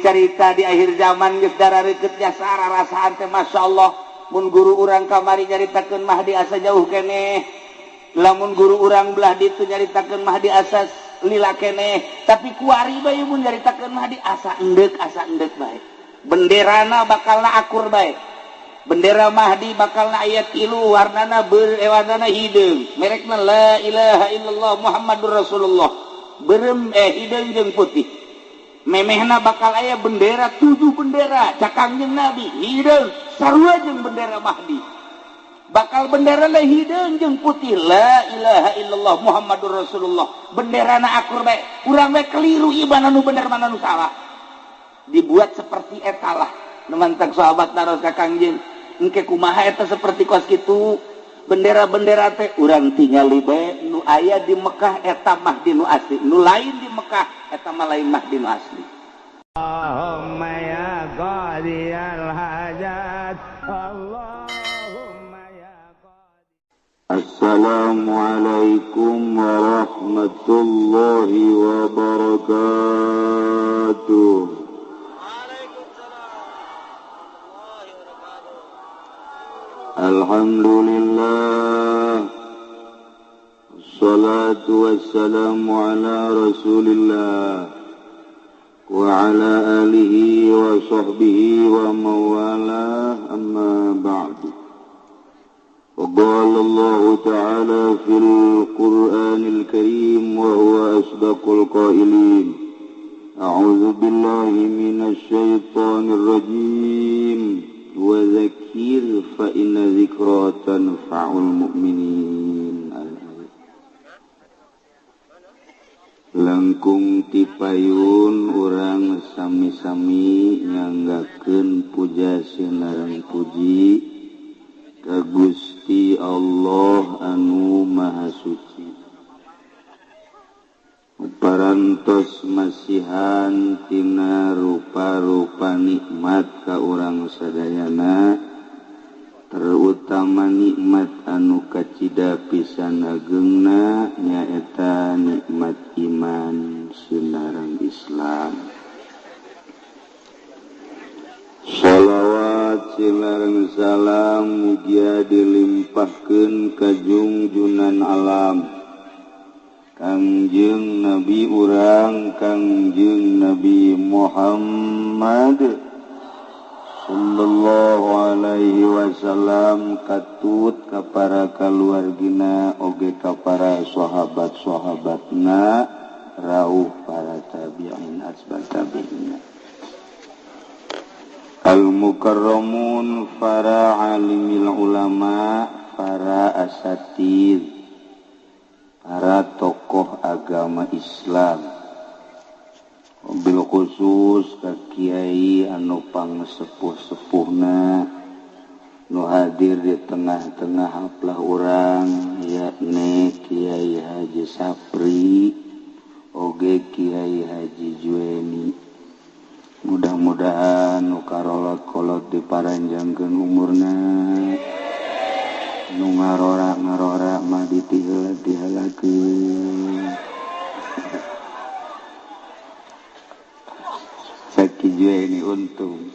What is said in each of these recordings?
Cerita di akhir zaman geus darareuketnya sararasaan teh masyaallah. Mun guru urang kamari nyaritakeun Mahdi asa jauh keneh, lamun guru urang belah ditu nyaritakeun Mahdi asa lila keneh, tapi kuari bae mun nyaritakeun Mahdi asa endek bae. Benderana bakalna akur bae. Bendera Mahdi bakalna aya 3 warnana warnana hideung, merekna la ilaha illallah Muhammadur Rasulullah. Beureum hideung jeung putih. Memehna bakal aya bendera 7 bendera cakangjeng Nabi hideung sarua jeung bendera Mahdi. Bakal bendera le hideung jeung putih la ilaha illallah Muhammadur Rasulullah. Benderana akur bae, urang bae keliru ieu mana nu bener mana nu salah. Dibuat seperti eta lah. Nu mantak sahabat naros ka Kangjeng, engke kumaha eta seperti kos kitu. Bendera-bendera teh urang tingali bae nu aya di Mekah eta Mahdi nu asli, nu lain di Mekah eta mah lain Mahdi nu asli. Allahumma ya qadiyal hajat, Allahumma ya qadi. Assalamualaikum warahmatullahi wabarakatuh. Alhamdulillah, assalatu wassalamu ala rasulillah wa ala alihi wa sahbihi wa mawalah, amma ba'du. Wa qala Allah ta'ala fil Qur'anil Karim wa huwa asdaqul qailin. A'udzu billahi minasy syaithanir rajim. Wa dzakir fa inna dzikra tanfa'ul mu'minin. Langkung tipayun urang sami-sami nyanggakeun puja sinareng puji ka Gusti Allah anu Maha Suci. Parantos masihan tina rupa-rupa nikmat ka urang sadayana, terutama nikmat anu kacida pisan ageungna nyaeta nikmat iman sinareng Islam. Shalawat sinareng salam mugia dilimpahkeun ka junjunan alam Kangjeng Nabi urang Kangjeng Nabi Muhammad sallallahu alaihi wasallam, katut ka para kaluargina oge ka para sahabat-sahabatna rauh para tabi'in asbab tabi'in. Al-mukarramun para alimil ulama, para asatid, para tokoh agama Islam, bil khusus ka kiai anu pangsepuh-sepuhna nu hadir di tengah-tengah haplah urang, yakni Kiai Haji Sapri oge Kiai Haji Jueni. Mudah-mudahan nu karolot-kolot diparanjangkeun umurna, nu ngarora-ngarora mah ditihalakeun. Sakijue ini untung.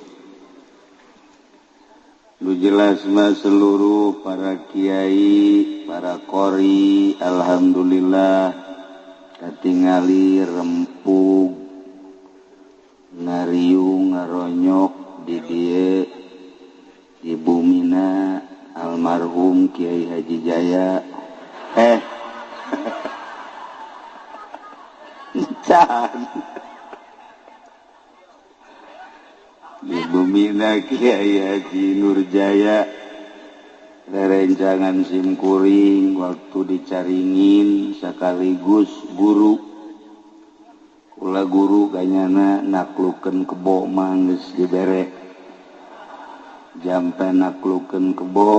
Lu jelas mah seluruh para kiai, para qori, alhamdulillah katingali rempug ngariung ngaronyok di dieu di bumina almarhum Kiai Haji Jaya. Can di bumina Kiai Haji Nurjaya rerencangan simkuring waktu dicaringin sekaligus guru ulah guru ganyana naklukeun kebo manggeus dibere jampe naklukeun kebo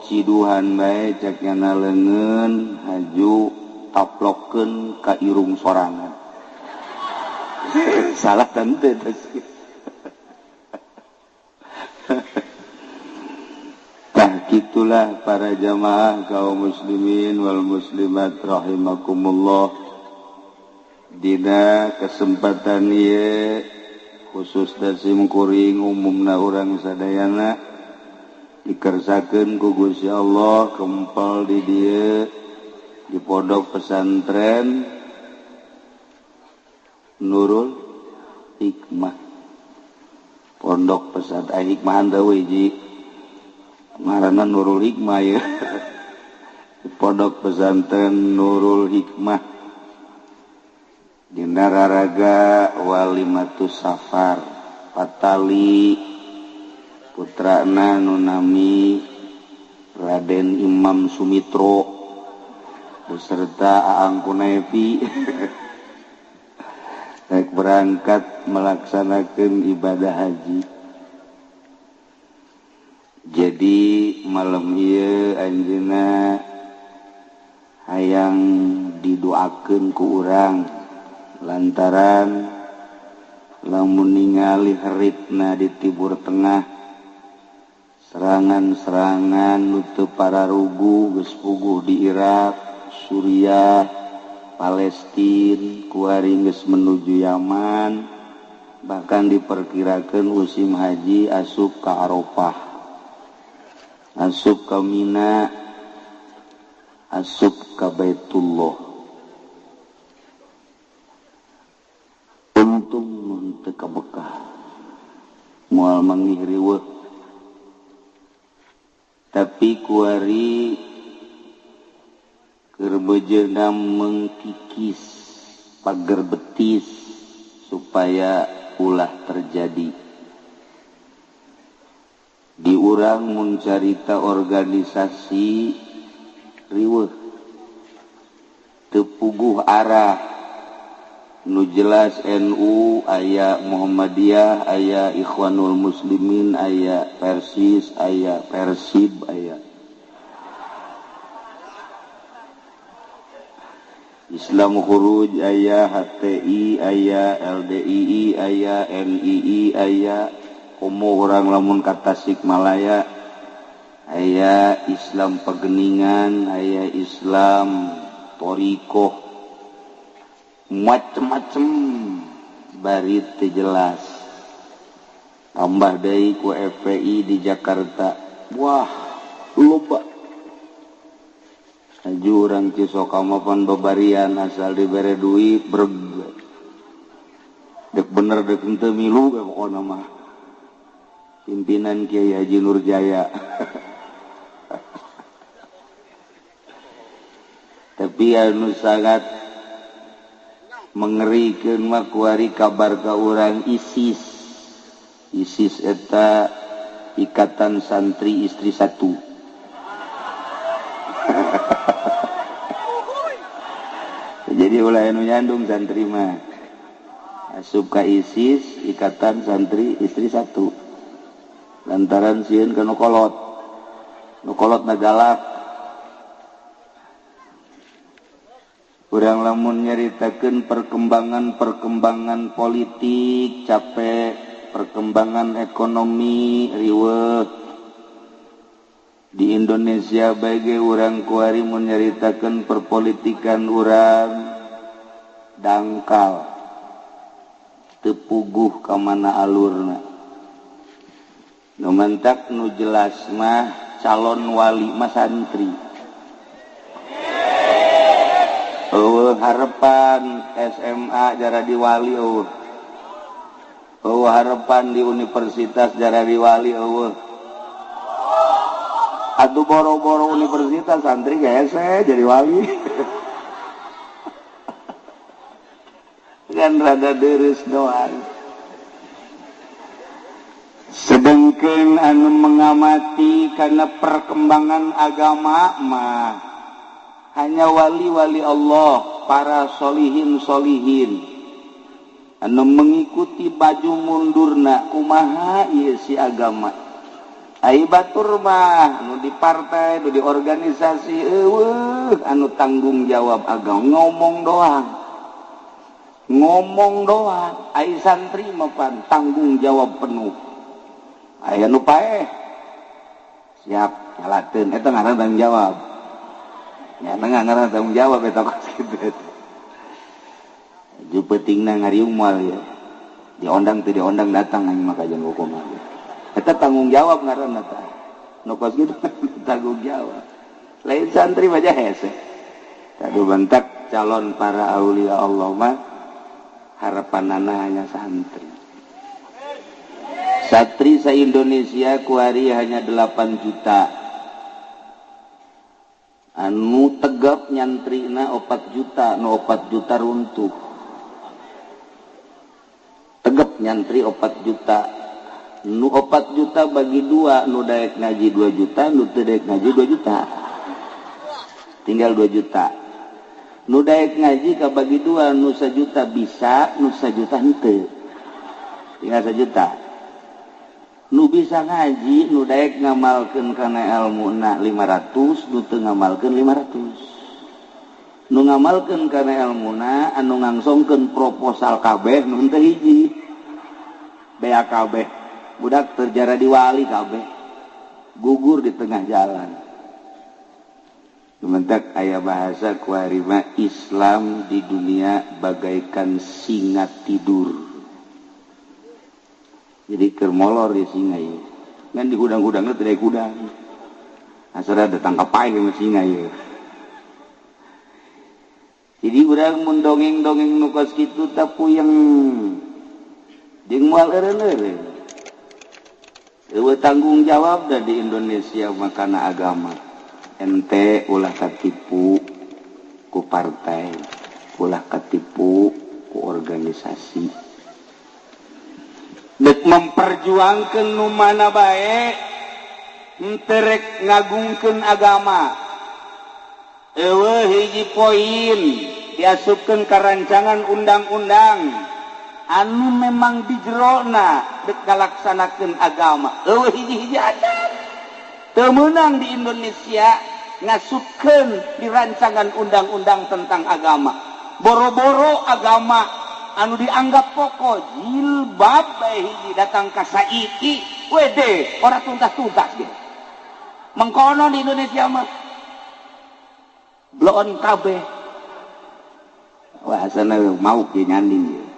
ciduhan bae cek nyana leungeun haju taplokkeun ka irung sorangan. Salah teu Itulah para jamaah kaum muslimin wal muslimat rahimakumullah. Dina kesempatan ieu khusus dasim kuring umumna urang sadayana dikersakeun ku Gusti Allah kempel di dieu di pondok pesantren Nurul Hikmah. Pondok pesantren Hikmah teh ji ngaranna Nurul Hikmah ya. Di pondok pesantren Nurul Hikmah dina raraga Walimatus Safar Patali putrana nunami Raden Imam Sumitro beserta Aang Kunevi rek berangkat melaksanakan ibadah haji. Jadi malam ieu anjeunna hayang didoakeun ku urang lantaran lamun ningali haritna di Timur Tengah serangan-serangan nu teu pararugu geus puguh di Irak, Suriah, Palestina, kuari geus menuju Yaman, bahkan diperkirakeun musim haji asup ka Arafah, asup ka Mina, asup ka Baitullah. Untung mun teu kabekah moal manggih riweuh, tapi kuari keur bejeuna mengkikis pager betis supaya ulah terjadi. Di urang mun carita organisasi riweuh teu puguh arah nu jelas. NU aya, Muhammadiyah aya, Ikhwanul Muslimin aya, Persis aya, Persib aya, Islam Khuruj aya, HTI aya, LDII aya, NII aya, komo orang lamun ka Tasikmalaya aya Islam Pegeningan, aya Islam Torikoh, macem-macem bari teu jelas. Tambah deui ku FPI di Jakarta, wah loba. Aju urang Cisoka mah pan babarian asal dibere duit breg. Dek bener dek henteu milu we pokona mah. Pimpinan Kiai Haji Nurjaya. Tapi anu sangat mengerikan mah kuari kabar ka urang ISIS. ISIS eta Ikatan Santri Istri Satu. Jadi ulah anu nyandung santri mah asup ka ISIS Ikatan Santri Istri Satu. Lantaran sieun ka nu kolot galak. Urang lamun nyaritakeun perkembangan politik capek, perkembangan ekonomi riweuh di Indonesia bage urang kuari mun nyaritakeun perpolitikan urang dangkal teu puguh ka mana alurna. Nu mentak nu jelas mah calon wali mah santri. Harapan SMA jara di wali harapan di universitas jara di wali atuh boro-boro universitas santri hese jadi wali. Kan rada deres doang. Sedengkeun anu mengamati karena perkembangan agama mah hanya wali-wali Allah, para solihin anu mengikuti baju mundurna kumaha ieu si agama. Ai batur mah anu di partai, anu di organisasi anu tanggung jawab agama ngomong doang. Ai santri mah tanggung jawab penuh. Aya nu paeh siap nyalakeun eta ngaranna tanggung jawab. Ya ngaranna tanggung jawab eta kos kitu. Ju pentingna ngariung moal ya. Diondang teu diondang datang aing mah ka jeung hukum. Eta tanggung jawab ngaranna tah. Nu kos kitu tanggung jawab. Lain santri aja hese. Tadu bentak calon para aulia Allah mah harapanana hanya santri. Satri se-Indonesia ku hari hanya 8 juta. Anu tegap nyantrina 4 juta, nu 4 juta runtuh. Tegap nyantri 4 juta. Nu 4 juta bagi 2, nu daek ngaji 2 juta, nu teu daek ngaji 2 juta. Tinggal 2 juta. Nu daek ngaji kabagi 2, nu 1 juta bisa, nu 1 juta henteu. Tinggal 1 juta. Nu bisa ngaji, nu daek ngamalkeun kana ilmuna 500, nu teu ngamalkeun 500. Nu ngamalkeun kana ilmuna anu ngangsongkeun proposal kabeh nu teu hiji. Bea kabeh. Budak terjara di wali kabeh. Gugur di tengah jalan. Sementak aya bahasa kuarima Islam di dunia bagaikan singa tidur. Jadi keur molor di singa ieu. Ngan di gudang-gudangna teu aya gudang. Asal datang ka pae ke singa ieu. Jadi urang mun dongeng-dongeng nu kos kitu teh puyeng. Jeung moal eureun-eureun. Eueuh tanggung jawab da di Indonesia makana agama. Ente ulah katipu ku partai, ulah katipu ku organisasi. Dek memperjuangkeun nu mana bae, henteu rek ngagungkeun agama. Eueuh hiji poin diasupkeun ka rancangan undang-undang anu memang di jerona dek ngalaksanakeun agama. Eueuh hiji-hiji adat. Teu meunang di Indonesia ngasupkeun di rancangan undang-undang tentang agama. Boro-boro agama anu dianggap pokok jilbab bae hiji datang ka saiki wede ora tuntas-tuntas gitu. Mengkono di Indonesia mah bloon kabeh. Wah asana mau ge nyanding.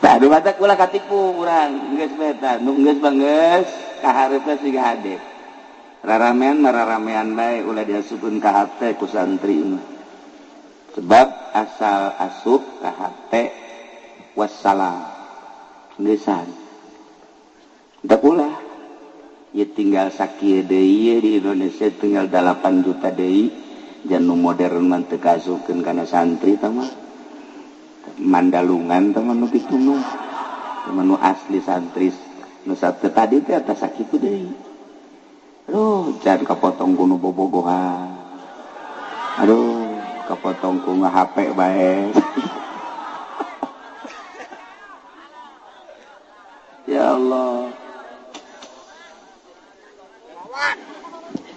Tah anu batak ulah katipu urang geus beta nu geus bangeus kahareupeuna siga hade. Raramean mararamean bae ulah diasupkeun ka hate ku santri mah. Sebab asal asup ka hate wassalam. Geusan. Da ulah ieu tinggal sakieu deui di Indonesia tinggal 8 juta deui janu modern mah teu kasupkeun kana santri tah mah. Mandalungan teman nu kitu nu nu asli santri nu sateu tadi teh eta sakitu deui. Aduh jan kapotong ku nu bobogohan. Aduh kapotong ku HP bae. Ya Allah.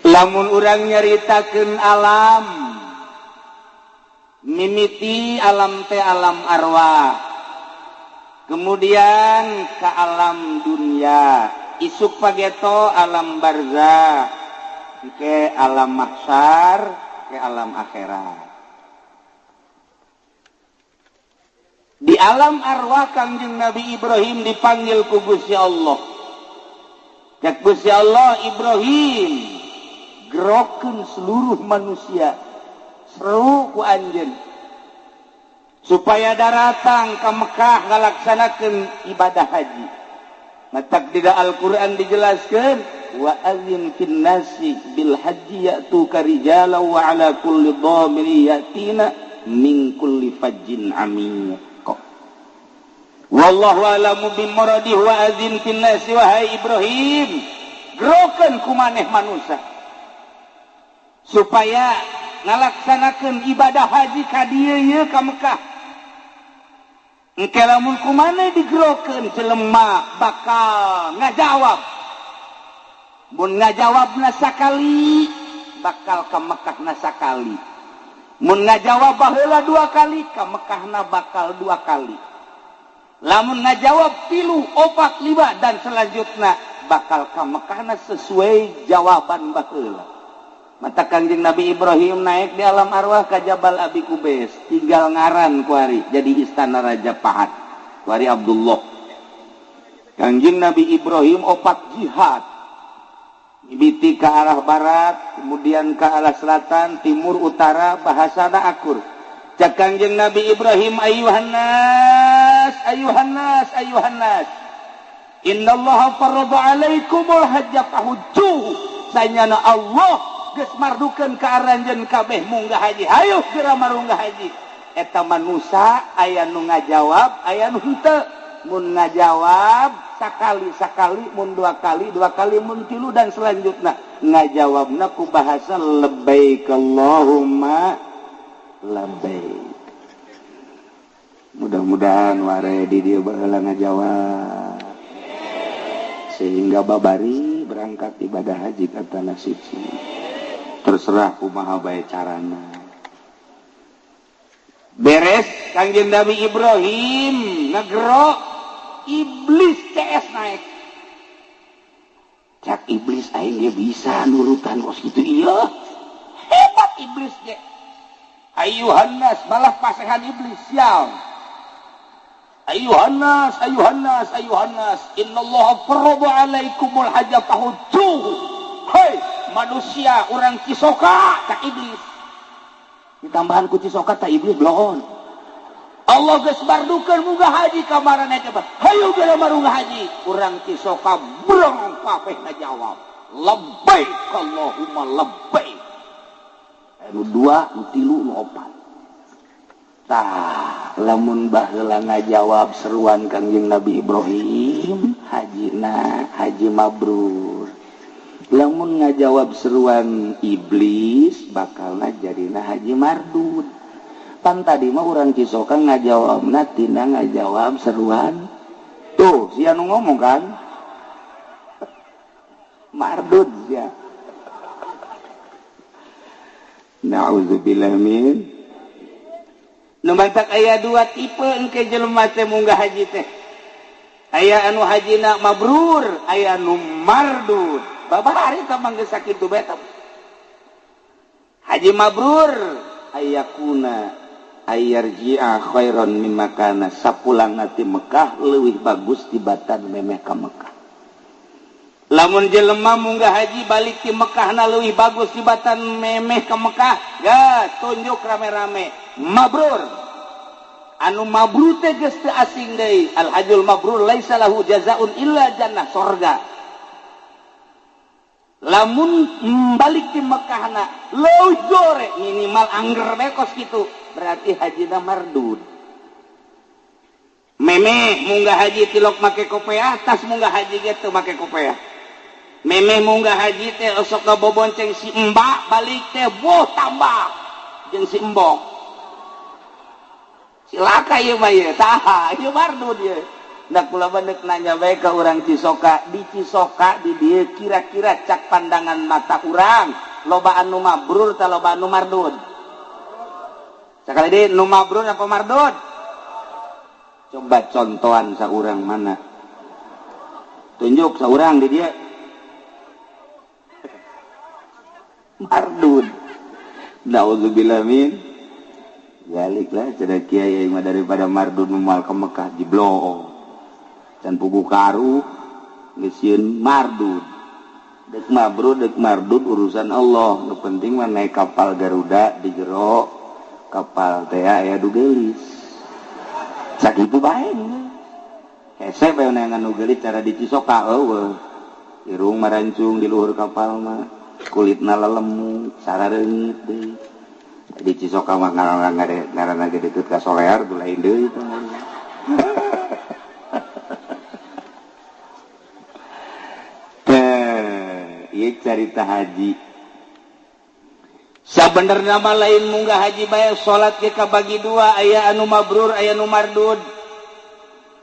Lamun urang nyaritakeun alam mimiti alam teh alam arwah, kemudian ke alam dunia, isuk pageto alam barzah, ke alam mahsyar, ke alam akhirat. Di alam arwah Kangjeng Nabi Ibrahim dipanggil ku Gusti Allah. Cek Gusti Allah Ibrahim gerokeun seluruh manusia. Seru ku anjeun supaya daratang ke Mekah ngalaksanakeun ibadah haji. Matak di Al-Qur'an dijelaskeun wa adzin fin nasi bil haji ya'tuka rijalan wa ala kulli dhamiri yatina min kulli fajjin amiq. Wallahu a'lamu bimuradihi wa adzin fin nasi wahai Ibrahim gerokeun ku maneh manusia supaya ngalaksanakeun ibadah haji ka dieu ye ka Mekah. Engke lamun kumaneh digerokeun jelema bakal ngajawab. Mun ngajawabna sakali bakal ka Mekahna sakali. Mun ngajawab baheula 2 kali ka Mekahna bakal 2 kali. Lamun ngajawab 3, 4, 5 dan selanjutnya bakal ka Mekah sesuai jawaban baheula. Mata Kangjeng Nabi Ibrahim naik di alam arwah ka Jabal Abi Kubais, tinggal ngaran kuari jadi istana Raja Pahat. Kuari Abdullah. Kangjeng Nabi Ibrahim opat jihad. Mimiti ke arah barat, kemudian ke arah selatan, timur, utara, bahasana akur. Cak Kangjeng Nabi Ibrahim, ayuhan nas, ayuhan nas, ayuhan nas. Innallaha farada alaikumul hajja fahujjuh. Sanyana Allah geus mardukeun ka aranjeun kabeh munggah haji. Hayu geura marunggah haji. Eta manusia aya nu ngajawab, aya nu henteu. Mun ngajawab sakali, mun dua kali, mun tilu dan selanjutnya ngajawabna ku bahasa labbaik Allahumma labbaik. Mudah-mudahan ware di dieu baheula ngajawab sehingga babari berangkat ibadah haji ka tanah suci. Terserah kumaha bae carana. Beres Kangjeng Nabi Ibrahim ngegero iblis CS naik. Cak iblis aing ge bisa nurutan kos kitu ieu. Hebat iblis ge. Ayuhan nas malah pasehan iblis sial. Ayuhan nas, ayuhan nas, ayuhan nas. Innallaha farada alaikumul hajja fahujjuh. Hei manusia orang Cisoka cak iblis. Ditambahan ku Cisoka tak iblis bloon. Allah geus bardukeun munggah haji ka marana teh. Hayu geura marunggah haji. Urang Cisoka brong kabeh ngajawab. Labbaik Allahumma labbaik. Nu dua, nu tilu, nu opat. Tah, lamun baheula ngajawab seruan Kangjeng Nabi Ibrahim, hajina haji mabrur. Lamun ngajawab seruan iblis, bakalna jadina haji mardud. Pan tadi mah urang Cisoka ngajawabna tina ngajawab seruan. Tuh, sia nu ngomong kan? Mardud sia. Nauzubillah min. Nu mantak aya dua tipe engke jelema teh munggah haji teh. Aya anu hajina mabrur, aya anu mardud. Babari ka mangga sakitu bae. Haji mabrur ayakuna ayarji'a khairan mimma kana, sapulang ti Mekah leuwih bagus tibatan memeh ka Mekah. Lamun jelema munggah haji balik ti Mekahna leuwih bagus tibatan memeh ka Mekah, gas tunjuk rame-rame mabrur. Anu mabrur teh geus teu asing deui, al hajjul mabrur laisa lahu jazaun illa jannah, surga. Lamun balik di Mekahna leuwih gore minimal angger bekos gitu, berarti hajina mardud. Memeh munggah haji tilok make kopiah, tas munggah haji ge teu make kopiah. Memeh munggah haji teh osok bobonceng si Mbak, balik teh boh tambah jeung si Embong. Silaka ieu mah ieu, tah ieu mardud ieu. Ndak kula bandek nanya bae ka urang Cisoka, di Cisoka di dieu kira-kira cak pandangan mata urang loba anu mabrur tah loba anu mardud. Sakali deui nu mabrur apa mardud? Coba contohan saurang mana? Tunjuk saurang di dieu. Mardud. Nauzubillah min. Baliklah cenah kiai mah daripada mardud moal ka Mekah jibloo. Dan pugu karu ngesieun mardud. Dek mardud urusan Allah. Nu penting mah naik kapal Garuda di jero kapal teh aya dugelis. Sakitu bae. Hese bae neangan dugelis cara di Cisoka eueuh. Irung marancung di luhur kapal mah kulitna lelemu sarareungit deui. Di Cisoka mah ngaranna ge deukeut ka Solear tu lain deui. Ieu carita haji. Sabenerna mah lain munggah haji bae salat ge kabagi dua, aya anu mabrur, aya nu mardud.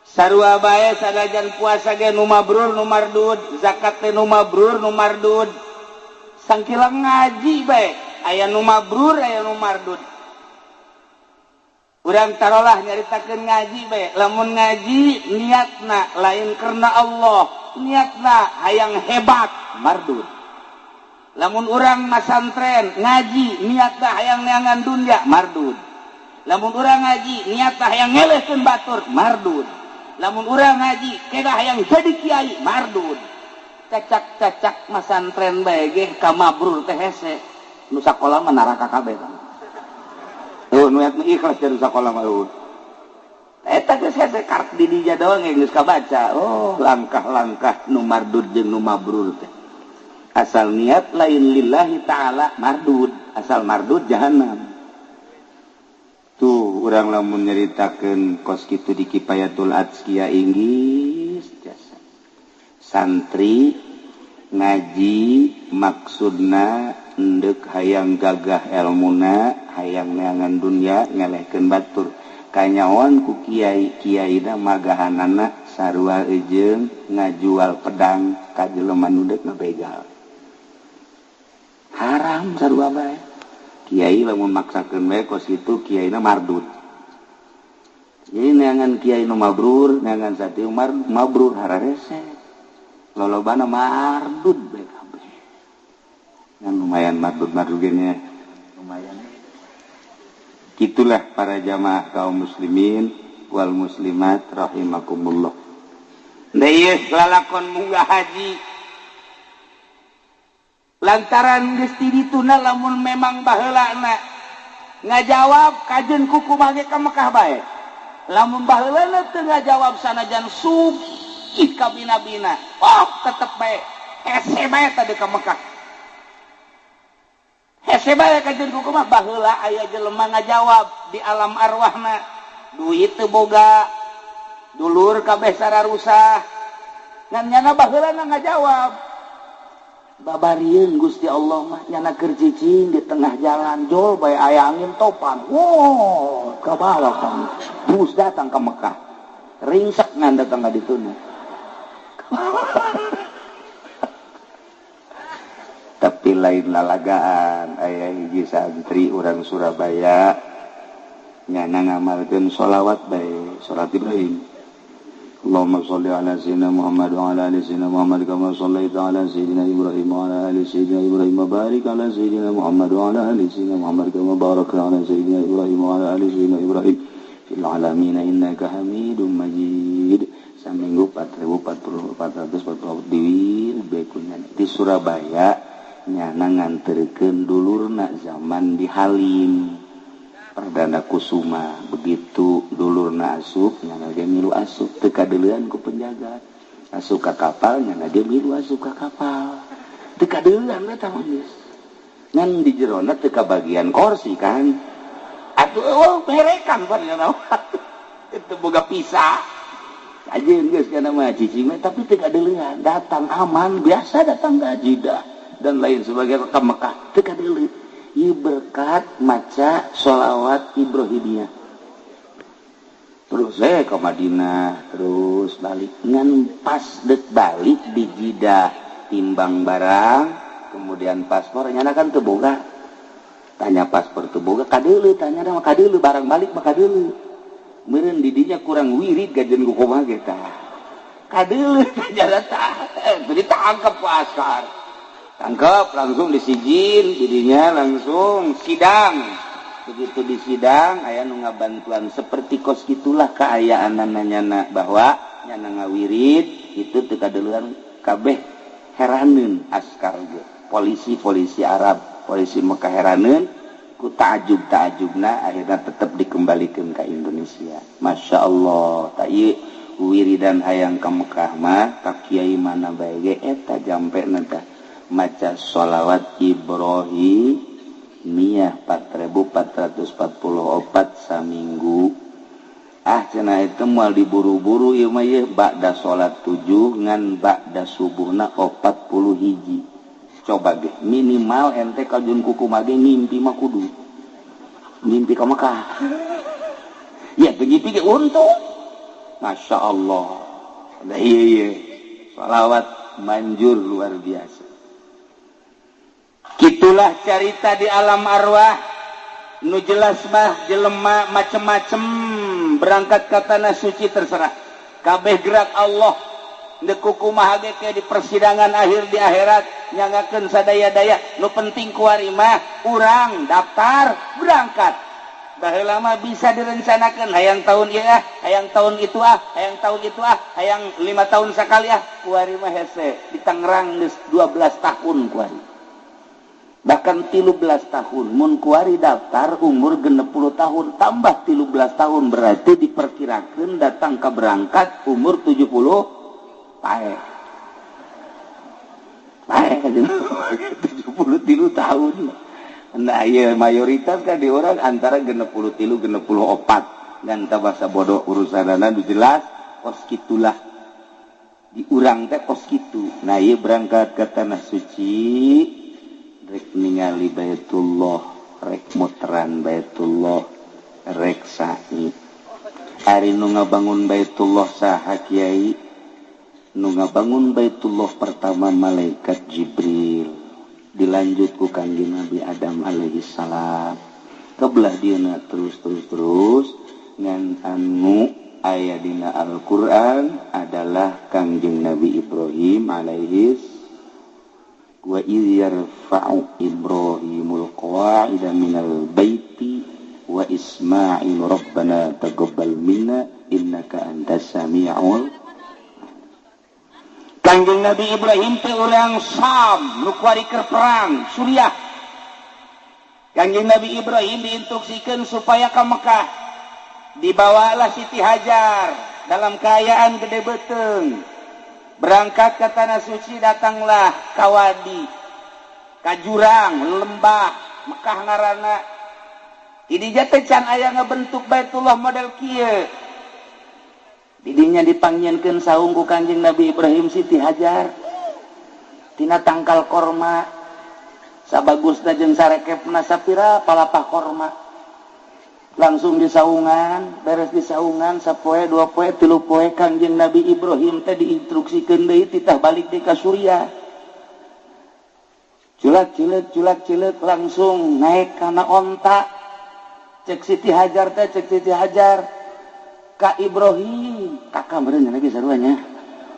Sarua bae sanajan puasa ge nu mabrur, nu mardud, zakat teh nu mabrur, nu mardud. Sangkilang ngaji bae, aya nu mabrur, aya nu mardud. Urang tarolah nyaritakeun ngaji bae, lamun ngaji niatna lain karena Allah, niatna hayang hebat mardud. Lamun urang masantren ngaji niatna hayang neangan dunya mardud. Lamun urang ngaji niatna hayang ngelehkeun batur mardud. Lamun urang ngaji kedah hayang jadi kiai mardud. Cacak-cacak masantren bae ge ka mabrur teh hese. Nu sakola mah neraka kabeh. Nu ikhlas jadi sakola mah eta geus hese karek di dinya doang geus kabaca. Oh, langkah-langkah nu mardud jeung nu mabrur teh. Asal niat lain lillahi ta'ala mardud, asal mardud jahanam. Tuh urang lamun nyaritakeun kos kitu di Kifayatul Adzkiyah inggis jasa. Santri ngaji maksudna endek hayang gagah elmuna, hayang neangan dunya, ngelehkeun batur. Kanyawan ku kiai-kiaina magahanana sarua ejeung ngajual pedang ka jelema nu deuk ngabegal. Haram sarua bae. Kiai lamun maksakeun bae kos kitu kiaina mardud. Jadi neangan kiai nu mabrur, neangan satiu mabrur hararese. Lolobana mardud bae kabeh. Yang lumayan mardud gini lumayan. Gitulah para jamaah kaum muslimin wal muslimat rahimakumullah. Deui lalakon munggah haji. Lantaran geus ti dituna lamun memang baheulana ngajawab kajeun kuku mah ge ka Mekah bae. Lamun baheulana teu ngajawab sanajan sugih ka bina-bina. Oh, tetep bae. Hese bae tadi ka Mekah. Hese bae kajeun kuku mah baheula aya jelema ngajawab di alam arwahna. Duit teu boga. Dulur kabeh sararusah. Ngan nyana baheulana ngajawab. Babarieun Gusti Allah mah nyana keur cicing di tengah jalan jol bae aya angin topan. Wow, kabawa kan. Bus datang ke Mekah. Ringsek ngan datang ka dituna. Tapi lain lalagaan aya hiji santri urang Surabaya nyana ngamalkeun sholawat bae salat Ibrahim. Allahumma sholli ala sayyidina Muhammad wa ala ali sayyidina Muhammad kama shallaita ala sayyidina Ibrahim wa ala ali sayyidina Ibrahim wa barik ala sayyidina Muhammad wa ala ali sayyidina Muhammad kama barakta ala sayyidina Ibrahim wa ala ali sayyidina Ibrahim fil alamin innaka Hamidum Majid. Saminggu 4.440 diwil bekunya di Surabaya nyana nganterkeun dulurna zaman di Halim Perdana Kusuma. Begitu dulurna asup nyana dia milu asup teu kadeuleun ku penjaga. Asup ka kapal nyana dia milu asup ka kapal. Teu kadeuleun eta mah geus. Ngan di jerona teu kabagian kursi kan. Atuh perekan pan nyana. Itu boga pisah. Ajeun geus kana mah cicing tapi teu kadeuleun. Datang aman biasa datang ka Jeddah dan lain sebagainya ke Mekah teu kadeuleun. Ieu berkat maca sholawat Ibrahimiyah. Terus saya ke Madinah, terus balik. Ngan pas dek balik di Jeddah timbang barang, kemudian paspor nyana kan teu boga. Tanya paspor teu boga, kadeuleu tanya mah kadeuleu barang balik mah kadeuleu. Meureun di dinya kurang wirid gajeun ku kumaha ge tah. Kadeuleu tanya tah, ditangkap ku askar. Tangkap langsung disijin dirinya langsung sidang. Begitu di sidang aya nu ngabantuan seperti kos gitulah kaayaan nyana bahwa nyana ngawirid itu teu kadeuleun kabeh heraneun askar ge. Polisi Arab, polisi Mekah heraneun ku taajub-taajubna akhirna tetep dikembalikeun ka Indonesia. Masya Allah ta ieu wiridan hayang ka Mekah mah ka kiai mana bae ge eta jampena tah maca sholawat Ibrahimiyah 4.444 saminggu. Cenah itu moal diburu-buru ieu mah ye ba'da salat 7 ngan ba'da subuhna 40 hiji. Coba ge minimal ente kajeun kuku mah ge ngimpi mah kudu ngimpi ka Mekah. Ya ngimpi ge untung. Masya Allah. Ada ieu sholawat manjur luar biasa. Gitulah cerita di alam arwah. Nu jelas mah jelema macem-macem berangkat ke tanah suci terserah. Kabeh gerak Allah. kumaha ge ke di persidangan akhir di akhirat nyangakeun sadaya-daya nu penting kuari mah urang daftar berangkat. Baheula mah bisa direncanakeun hayang tahun ieu hayang tahun itu hayang tahun itu hayang 5 tahun sakali kuari mah hese di Tangerang geus 12 tahun kuari. Bahkan 13 tahun mun kuari daftar umur 60 tahun tambah 13 tahun berarti diperkirakeun datang ke berangkat umur 70 pae 73 tahun. Nah iya mayoritas kan di orang antara 63 64 dan tabasa bodoh urusanana nu jelas kos kitulah di urang teh kos kitu. Nah ieu berangkat ke tanah suci rek ningali Baitullah rek muteran Baitullah rek sa'i ari nu ngabangun Baitullah saha kiai nu ngabangun Baitullah pertama malaikat Jibril dilanjut ku Kangjeng Nabi Adam alaihi salam kebelah dieuna terus ngan anu aya dina Al-Qur'an adalah Kangjeng Nabi Ibrahim alaihi wa idh yarfa'u Ibrahimul qawa'ida minal baiti wa Isma'il rabbana taqabbal minna innaka antas sami'ul. Kangjeng Nabi Ibrahim teh urang Sam nu kuari keur perang Suriah. Kangjeng Nabi Ibrahim diinstruksikeun supaya ka Mekah. Dibawalah Siti Hajar dalam keadaan gede beteung. Berangkat ke tanah suci datanglah ka wadi, ka jurang, lembah, Mekah ngaranna. Idinya teh can aya ngabentuk Baitullah model kieu. Didinya dipanggieunkeun saung ku Kangjeng Nabi Ibrahim Siti Hajar tina tangkal korma sabagusna jeung sarekepna sapira palapah korma langsung disaungan beres disaungan sapoe 2 poe 3 poe Kangjeng Nabi Ibrahim teh diinstruksikeun deui titah balik deui ka Suriah culak-culek langsung naik kana onta cek Siti Hajar Kak Ibrahim, kakak meureun lagi saruanya.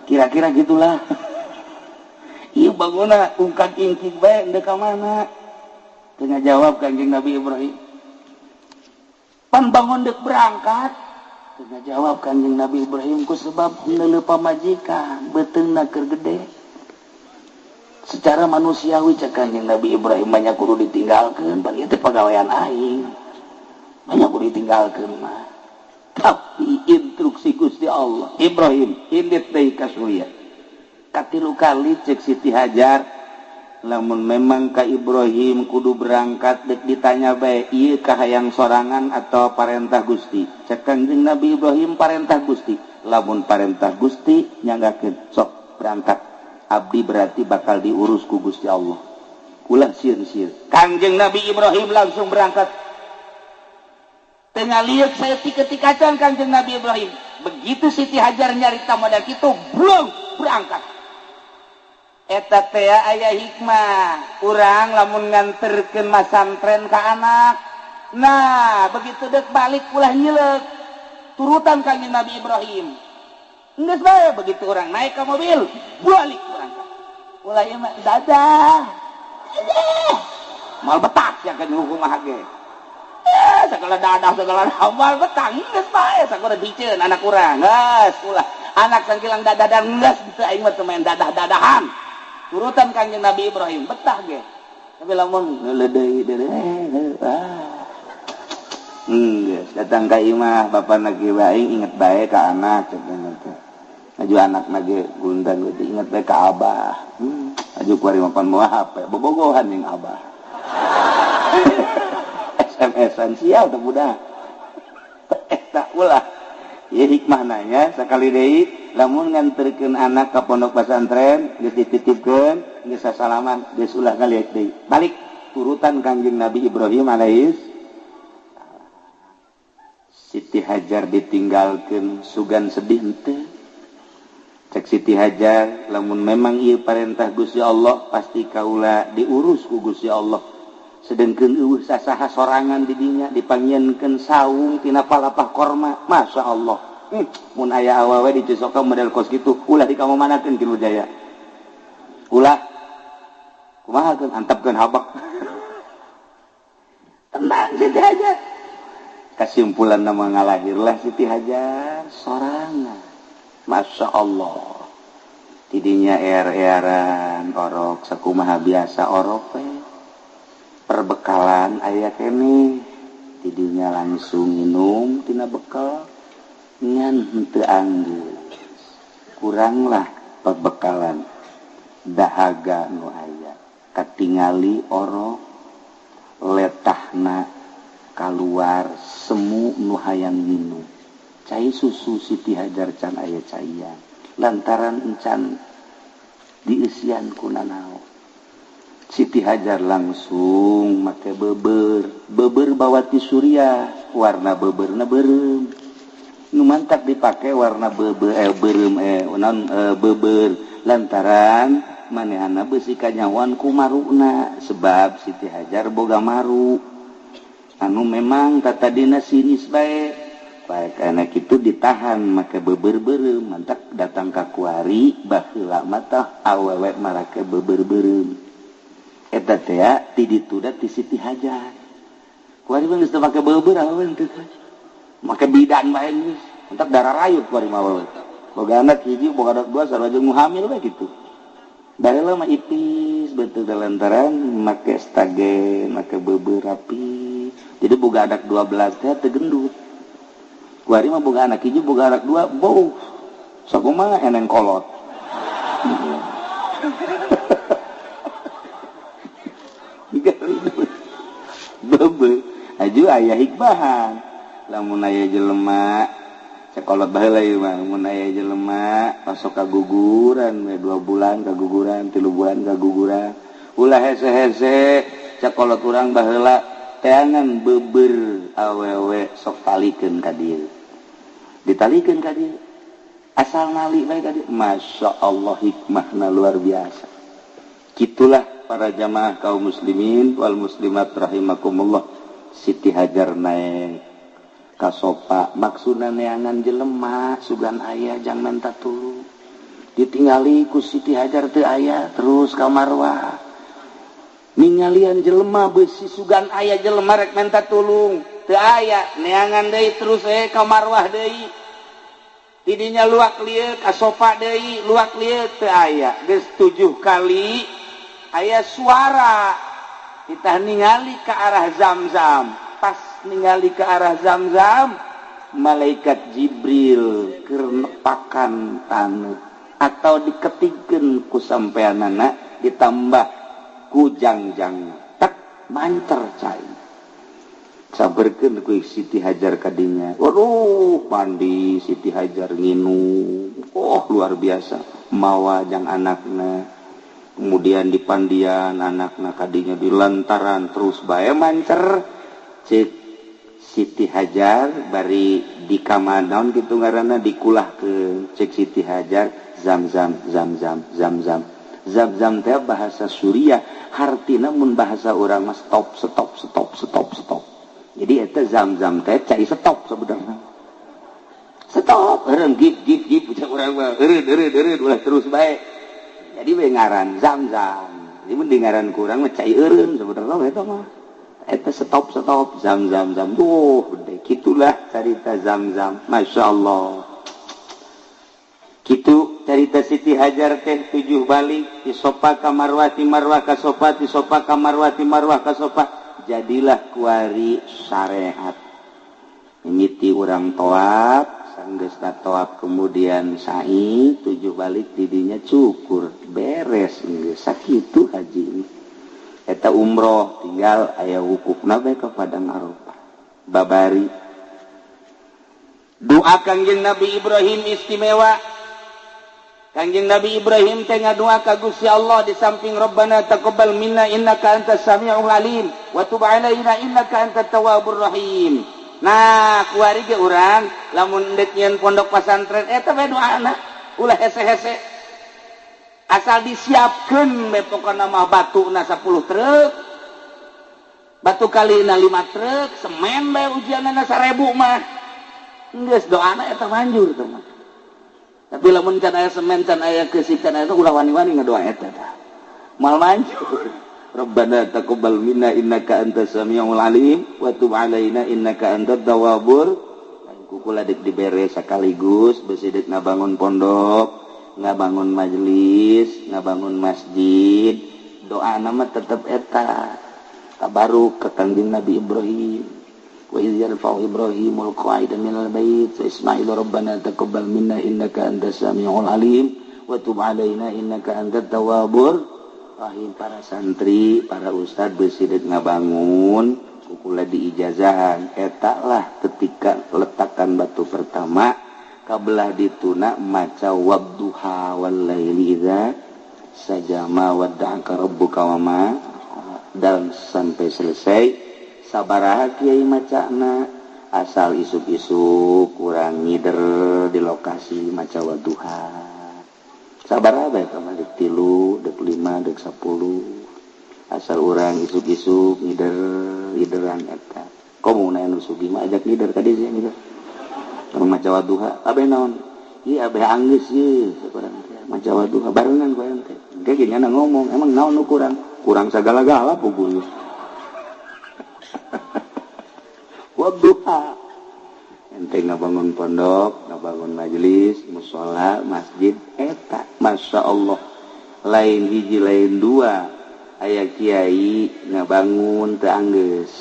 Kira-kira gitulah. Ieu bangunna ungkang ingkig bae endeu ka mana? Teu ngajawab Kangjeng Nabi Ibrahim. Pan bangun deuk berangkat. Teu ngajawab Kangjeng Nabi Ibrahim ku sebab henteu pamajikan, beuteungna keur gede. Secara manusiawi cek Kangjeng Nabi Ibrahim banyak kudu ditinggalkeun, pan ieu teh pagawean aing. Banyak kudu ditinggalkeun mah. Tapi instruksi Gusti Allah Ibrahim indit deui ka Suriah katilu kali cek Siti Hajar lamun memang ka Ibrahim kudu berangkat dek ditanya bae ieu kahayang sorangan atau parentah Gusti cek Kangjeng Nabi Ibrahim parentah Gusti lamun parentah Gusti nyanggakeun sok berangkat abdi berarti bakal diurus ku Gusti Allah ulah sieun-sieun Kangjeng Nabi Ibrahim langsung berangkat tengah liuk saya tikacan Kangjeng Nabi Ibrahim. Begitu Siti Hajar nyarita modal kitu, belum berangkat. Eta teh aya hikmah. Urang lamun nganterkeun masantren ka anak. Nah, begitu deuk balik ulah nyileuk. Turutan Kangjeng Nabi Ibrahim. Geus bae begitu urang naik ka mobil, balik berangkat. Ulah ieu mah dadah. Mal betak ya kan hukum ge. Segala dadah segala amal betang geus bae sakumaha diceun anak urang geus ulah anak sangkilang dadah geus teu aing mah teu main dadah-dadahan turutan Kangjeng Nabi Ibrahim betah ge tapi lamun leudeuy geus datang ka imah bapana ge aing inget bae ka anak cenah teh aju anakna ge gundan geuti inget bae ka abah aju kuari mapan moal HP bobogohan ning abah SMS-an sial teh budak. Eta ulah. Ieu hikmah nanya sakali deui lamun nganterkeun anak ka pondok pesantren geus dititipkeun geus sasalaman geus ulah ngaliek deui. Balik turutan Kangjeng Nabi Ibrahim alaihis. Siti Hajar ditinggalkeun sugan sedih henteu. Cek Siti Hajar lamun memang ieu parentah Gusti Allah pasti kaula diurus ku Gusti Allah. Sedengkeun eueuh sasaha sorangan di dinya dipanggieunkeun saung tina palapah korma masya Allah mun aya awewe dicocokan model kos gitu ulah di kamu manakeun Kilu Jaya ulah kumaha keun antepkeun habak tenang Siti Hajar kesimpulan nama ngalahirlah Siti Hajar sorangan Masya Allah tidinya er-eran orok sakumaha biasa orok perbekalan aya kene tidinya langsung minum tina bekal ngan henteu anggeus kuranglah perbekalan dahaga nu aya katingali orok letahna keluar semu nu hayang minum cai susu Siti Hajar can aya caian lantaran encan diisian ku nanaon Siti Hajar langsung make beber bawati surya warna beberna beureum nu mantap dipake warna beureum beber lantaran manehna beusi kanyawan ku maruna sebab Siti Hajar boga maru anu memang tata dina sinis bae baik anak itu ditahan make beber beureum mantap datang ka kuari baheula mah awewe marake beber beureum eta teh ti dituda ti Siti Hajar kuari mah geus teu make beber awewe teh make bidan bae geus mantap darah rayut kuari mah awewe boga anak hiji boga anak dua sareng nu hamil bae kitu baheula mah ipis betul lantaran make stagen make beber rapi jadi boga anak 12 teh teu gendut kuari mah boga anak hiji boga anak dua bau sakumaha eneng kolot bebe aju aya hikmahan lamun aya jelema sakolot baheula ieu mah mun aya jelema masuk kaguguran we 2 bulan kaguguran 3 bulan kaguguran ulah hese-hese sakolot urang baheula teangan beber awewe sok talikeun ka dieu ditalikeun ka dieu asal nali bae ka dieu masyaallah hikmahna luar biasa kitulah para jamaah kaum muslimin wal muslimat rahimakumullah Siti Hajar naik kasopa maksudna neangan jelema sugan aya jang menta tulung ditinggali ku Siti Hajar teu aya terus ka marwah ningalian jelema beusi sugan aya jelema rek menta tulung teu aya neangan deui terus ka marwah deui tidinya luak lieu kasopa deui luak lieu teu aya geus 7 kali aya suara kita ningali ke arah Zamzam pas ningali ke arah Zamzam malaikat Jibril keur nepakan taneuh atau diketikeun ku sampeanana ditambah ku jangjang tak mancer cai sabarkeun ku Siti Hajar kadinya waduh mandi Siti Hajar nginum luar biasa mawa jang anakna kemudian di pandian anakna kadinya di lantaran terus bae mancer cek Siti Hajar bari di kamanaon kitu ngaranna dikulah ke cek Siti Hajar Zamzam teh bahasa Suriah hartina mun bahasa urang mah stop jadi eta Zamzam teh cai stop sebenarnya stop eureun gip ucap urang mah eureun ulah terus bae jadi we ngaran Zamzam jadi mun di ngaran kurang mah cai eureun sebenarnya eta mah eta stop Zamzam kitulah cerita Zamzam masyaallah kitu cerita Siti Hajar teh 7 balik disopa ka marwah ti marwah ka sopa ti sopa ka marwah ti marwah ka sopa jadilah kuari syariat mimiti urang toab sanggeus tatoab kemudian sa'i 7 balik didinya cukur beres geus sakitu haji eta umroh tinggal aya wukufna bae ka Padang Arafah babari doa Kangjeng Nabi Ibrahim istimewa Kangjeng Nabi Ibrahim teh ngadoa ka Gusti Allah di samping Rabbana taqabbal minna innaka antas samiul alim wa tub alaina innaka antat tawwabur rahim. Nah, kuari ge urang lamun deuk nyeun pondok pesantren eta bae doana ulah hese-hese. Asal disiapkeun bae pokona mah batuna 10 truk. Batu kalina 5 truk, semen bae ujianana 1000 mah. geus doana eta manjur teman. Tapi lamun can aya semen can aya keusik can aya ulah wani-wani ngadoa eta tah. Mal manjur. Rabbana taqabbal minna innaka antas samiul alim wa tub alaina innaka antat tawwabur. Kukula dek dibere sakaligus beusi dek ngabangun pondok, ngabangun majelis, ngabangun masjid. Doa nama tetap eta. Tabaruk ke Kangjeng Nabi Ibrahim. Wa idh yarfa'u Ibrahimul qa'ida minal bait wa Ismailu rabbana taqabbal minna innaka antas samiul alim wa tub alaina innaka antat tawwabur rahim. Para santri, para ustad beusi dek ngabangun kukula diijazahan eta lah ketika letakan batu pertama kabelah dituna maca wadduha wal laili idza sajama wadda'aka rabbuka wa ma dan sampai selesai sabaraha kiai macana asal isuk-isuk kurang ngider di lokasi maca wadduha sabaraha bae ka dek 3 dek 5 dek 10 asal orang isuk-isuk ngideran eta komuna anu sugi mah ajak ngider ka dieu ngider maca wadduha abeh naon ieu abeh anggeus ieu sakurang teh maca wadduha barengan ku ente engke ge nya ngomong emang naon nu kurang sagala-gala puguh wadduha ente ngabangun pondok ngabangun majelis mushola masjid eta masyaallah lain hiji lain dua aya kiai ngabangun teu anggeus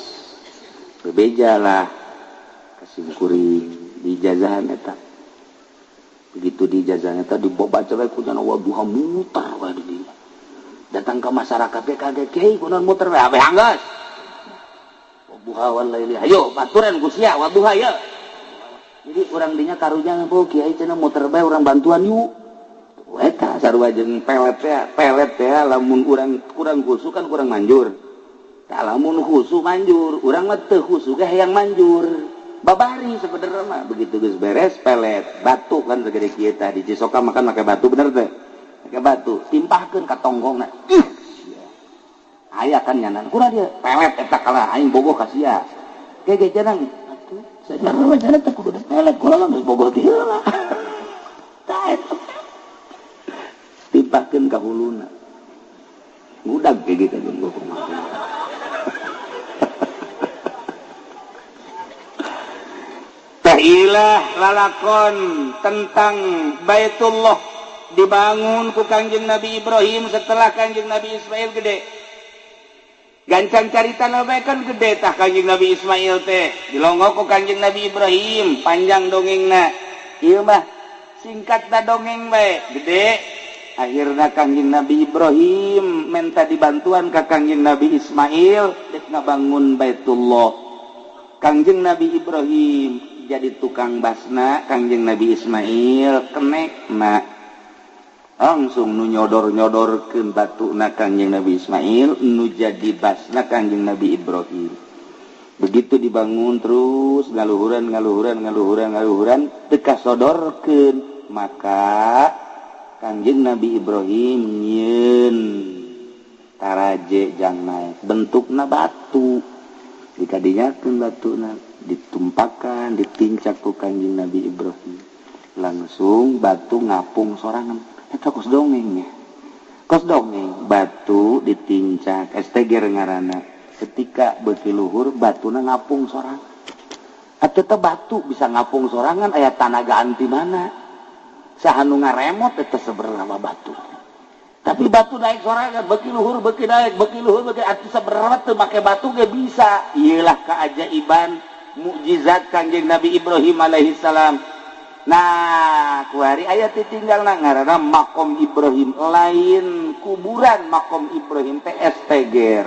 bebejalah kasimkuring di jazahan eta begitu di jazahan eta dibaca we ku cenah wadduha muter we di dieu datang ke masyarakat teh kaget kiai kunaon muter we abeh anggeus wadduha wal laili hayo baturan ku sia wadduha ye jadi urang dinya karunya po kiai cenah muter bae urang bantuan yuk eta sarua jeung pelet teh lamun urang khusu kan kurang manjur tah lamun khusu manjur urang mah teu khusu ge hayang manjur babari sebenarnya mah begitu geus beres pelet batu kan segede kieu tah di Cisoka makan make batu bener teh make batu timpahkeun ka tonggongna aya kan nyanan kurang dia pelet eta kalah aing bogoh ka sia gege janang atuh sajarna mah cenah teh kudu pelet kula mah bogoh teh heula tah eta timpakeun ka huluna ngudag ge gitu jeung gua kumaha tahilah lalakon tentang Baitullah dibangun ku Kangjeng Nabi Ibrahim setelah Kangjeng Nabi Ismail gede gancang caritana bae kan gede tah Kangjeng Nabi Ismail teh dilongok ku Kangjeng Nabi Ibrahim panjang dongengna ieu mah singkat da dongeng bae gede akhirna Kangjeng Nabi Ibrahim minta dibantuan ka Kangjeng Nabi Ismail dek ngabangun Baitullah Kangjeng Nabi Ibrahim jadi tukang basna Kangjeng Nabi Ismail kenekna langsung nu nyodor-nyodorkeun batuna Kangjeng Nabi Ismail nu jadi basna Kangjeng Nabi Ibrahim begitu dibangun terus ngaluhuran teu kasodorkeun maka Kangjeng Nabi Ibrahim nyieun taraje jang naik bentukna batu dikadinyakeun batuna ditumpakan ditincak ku Kangjeng Nabi Ibrahim langsung batu ngapung sorangan eta kos dongengnya kos dongeng batu ditincak esteger ngaranna ketika beuki luhur batuna ngapung sorangan atuh teh batu bisa ngapung sorangan aya tanaga anti mana sahanu ngaremot eta seberapa batu tapi batu naik sorangan beuki luhur beuki naik beuki luhur beuki atuh saberapa teu make batu ge bisa ieulah keajaiban mukjizat Kangjeng Nabi Ibrahim alaihi salam nah kuari aya titinggalna ngaranna makom Ibrahim lain kuburan makom Ibrahim teh esteger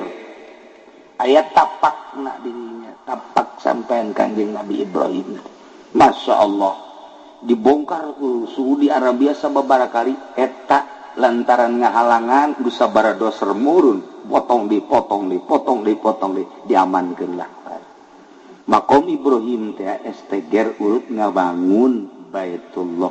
aya tapakna dirinya tapak sampean Kangjeng Nabi Ibrahim Masya Allah dibongkar suhu di Arabia sababaraha kali eta lantaran ngahalangan geus sabaraha doser murun potong diamankeun lah makom Ibrahim teh esteger urut ngabangun Baitullah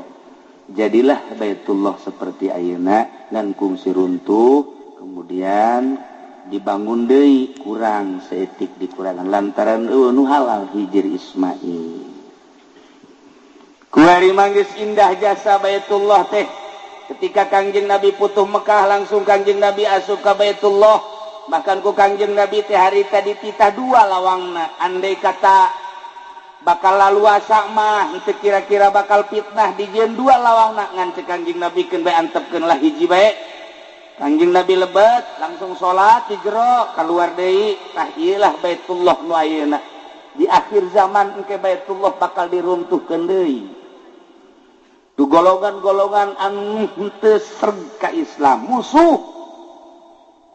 jadilah Baitullah seperti ayeuna ngan kungsi runtuh kemudian dibangun deui kurang seetik dikurangan lantaran nu halal hijir Ismail Bari manggis indah jasa Baitullah teh. Ketika Kangjeng Nabi putuh Mekah langsung Kangjeng Nabi asup ka Baitullah. Bahkan ku Kangjeng Nabi teh harita dititah dua lawangna. Andai kata bakal laluasa mah itu kira-kira bakal fitnah dijieun dua lawangna ngan cek Kangjeng Nabi keun bae antepkeun lah hiji bae. Kangjeng Nabi lebet langsung salat di jero keluar deui tah ieu lah Baitullah nu ayeuna. Di akhir zaman engke Baitullah bakal diruntuhkeun deui. Tu golongan-golongan anu teu serg ka Islam musuh.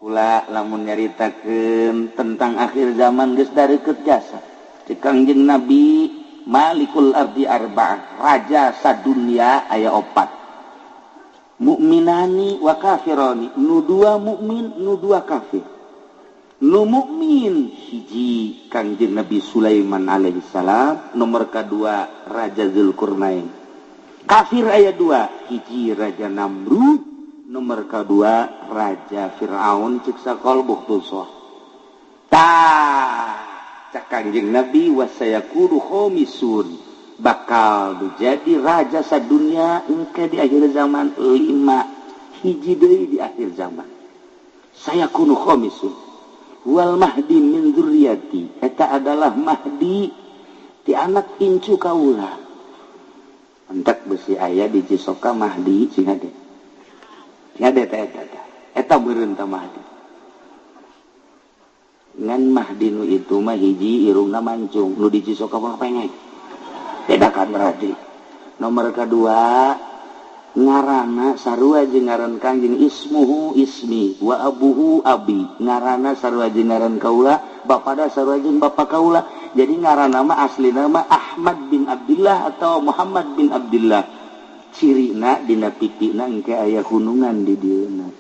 Kula lamun nyaritakeun tentang akhir zaman geus dareukeut jasa. Cek Kangjeng Nabi Malikul Ardi Arba'ah, raja sadunya aya 4. Mukminani wa kafirani, nu dua mukmin, nu dua kafir. Nu mukmin hiji Kangjeng Nabi Sulaiman alaihissalam, nomor kedua Raja Zulkarnain. Kafir aya 2, hiji Raja Namrud, nomor kedua Raja Fir'aun cek sakal Bukhtusah. Cak Kangjeng Nabi wasayakulu khomisun, bakal jadi raja sadunya engke di akhir zaman 5, hiji deui di akhir zaman. Sayakunu khomisun wal mahdi min dzurriyyati, eta adalah mahdi ti anak incu kaula. Entek besi aya di Cisoka mahdi cing ade. Cing ade eta beureun tah mahdi. Ngan mahdi nu itu mah hiji irungna mancung, nu di Cisoka mah pengeng. Bedakan berarti. Nomor kedua ngarana sarua jeung ngaran Kangjeng ismuhu ismi wa abuhu abi, ngarana sarua jeung ngaran kaula bapada sarua jeung bapa kaula. Jadi ngarana mah asli nama Ahmad bin Abdullah atau Muhammad bin Abdullah. Cirina dina pipina engke aya hunungan di dieuna.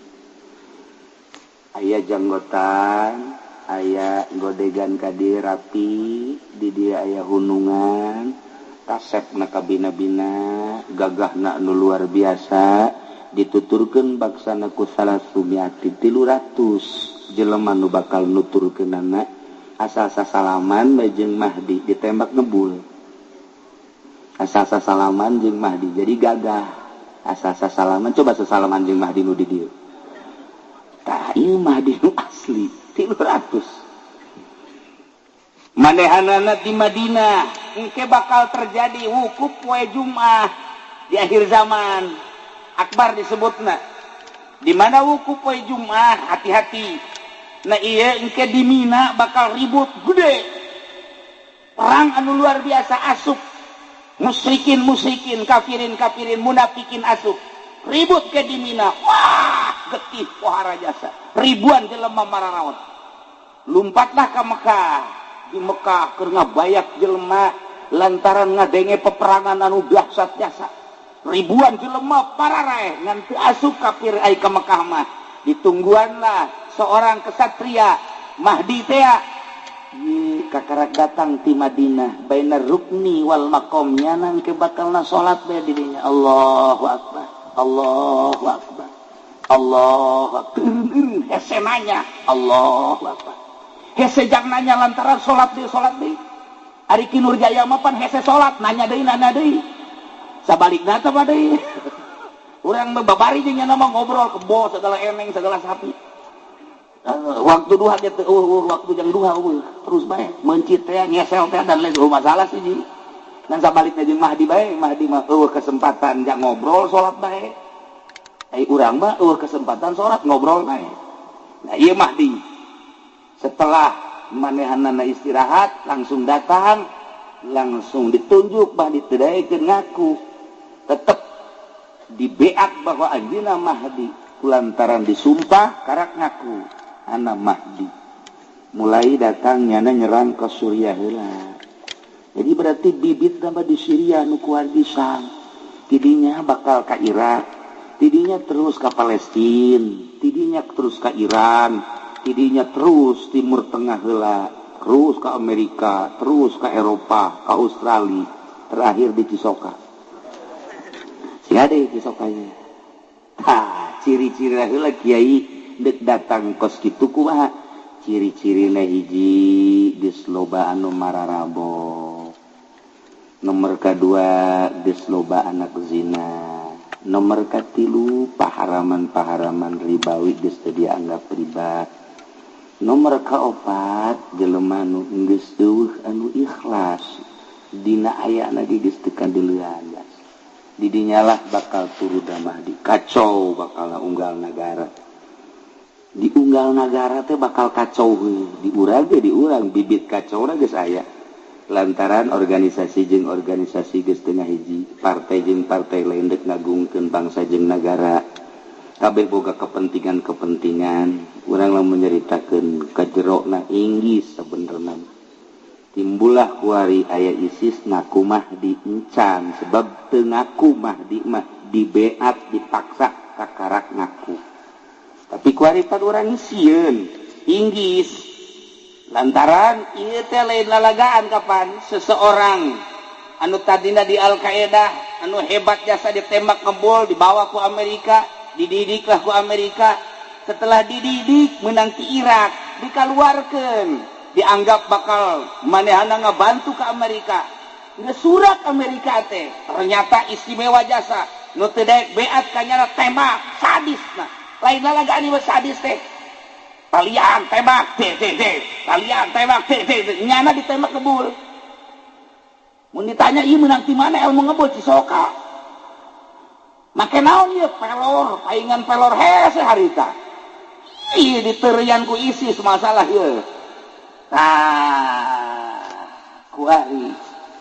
Aya janggotan, aya godegan kadi rapi, di dia aya hunungan. Kasepna kabina-bina gagahna nu luar biasa dituturkeun baksana ku 300 jelema nu bakal nuturkeunana asal sasalaman jeung Mahdi ditembak ngebul. Asal sasalaman jeung Mahdi jadi gagah. Asal sasalaman coba sasalaman jeung Mahdi nu di dieu. Tah ieu Mahdi nu asli 300. Manehanana di Madinah engke bakal terjadi wukuf poe Jumat di akhir zaman. Akbar disebutna. Di mana wukuf poe Jumat, hati-hati. Nah iya engke di Mina bakal ribut gede. Perang anu luar biasa asup. Musyrikin, kafirin, munafikin asup. Ribut ke di Mina. Wah, getih pohara jasa. Ribuan jelema mararaot. Lumpatlah ke Mekah. Di Mekah keur ngabayak jelema lantaran ngadenge peperangan anu dahsyat jasa. Ribuan jelema pararae ngan teu asup kafir ai ka Mekah mah. Ditungguanlah seorang kesatria Mahdi teh kakarak datang ti Madinah bainar rukni wal maqam nyanang ke bakalna salat bae di dinya. Allahu akbar. Allahu akbar. Allahu akbar. Hese nanya Allahu akbar. Hese jang nanya lantaran salat deui. Ari Ki Nurjaya mah pan hese salat nanya deui. Sabalikna teh deui. Urang mah babari jeung nya mah ngobrol kebo segala eneng segala sapi. Waktu duha teh waktu jang duha terus bae mencit teh ngesel teh dan lain masalah sih ji. Dan sabalikna jeung Mahdi bae, Mahdi mah kesempatan jang ngobrol salat bae. Ai urang mah kesempatan salat ngobrol bae. Nah ieu Mahdi. Setelah manehanana istirahat langsung datang, langsung ditunjuk bah ditedaikeun ngaku. Tetep dibeak bahwa anjeunna Mahdi kulantaran disumpah karak ngaku ana Mahdi. Mulai datangnya nyerang ke Suriah heula. Jadi berarti bibit nama di Syria nu kuat pisan. Tidinya bakal ka Irak, tidinya terus ke Palestina, tidinya terus ke Iran. Tidinya terus Timur Tengah heula, terus ke Amerika, terus ke Eropa, ke Australia, terakhir di Cisoka. Siade Cisokanya. Ciri-ciri heula kiai dek datang kos kitu kumaha? Ciri-cirina hiji geus loba anu mararabo. nomor kedua geus loba anak zina, nomor katilu paharaman ribawi geus teu dianggap riba, nomor kaopat jelema nu geus eueuh anu ikhlas dina ayana geus teu kandeulean. Didinyalah bakal turu damah di kacau bakal unggal negara. Di unggal negara teh bakal kacau di urang bibit kacau geus aya. Lantaran organisasi jeung organisasi geus teu ngahiji, partai jeung partai lain deuk ngagungkeun bangsa jeung negara. Kabeh boga kepentingan. Urang lamun nyaritakeun kajerona inggis sabenerna. Timbullah kuari aya ISIS ngaku Mahdi encan sebab teu ngaku Mahdi mah dibeat dipaksa kakarak ngaku. Tapi kuari pan urang sieun inggis lantaran ieu teh lain lalagaan kapan seseorang anu tadina di Al-Qaeda anu hebat jasa ditembak ngebol dibawa ku Amerika, dididiklah ku Amerika, setelah dididik menang ti Irak dikaluarkeun, dianggap bakal manehana ngabantu ke Amerika. Ngesurat Amerika teh ternyata istimewa jasa nu teu daek beat kanyana tembak sadis. Nah lain lalagaan ieu sadis teh kalian tembak kalian tembak nyana ditembak ngebul. Mun ditanya ieu meunang ti mana ilmu ngebul Cisoka, make naon ieu pelor paingan pelor hese harita ieu diteureyan ku ISIS masalah ieu. Nah, kuari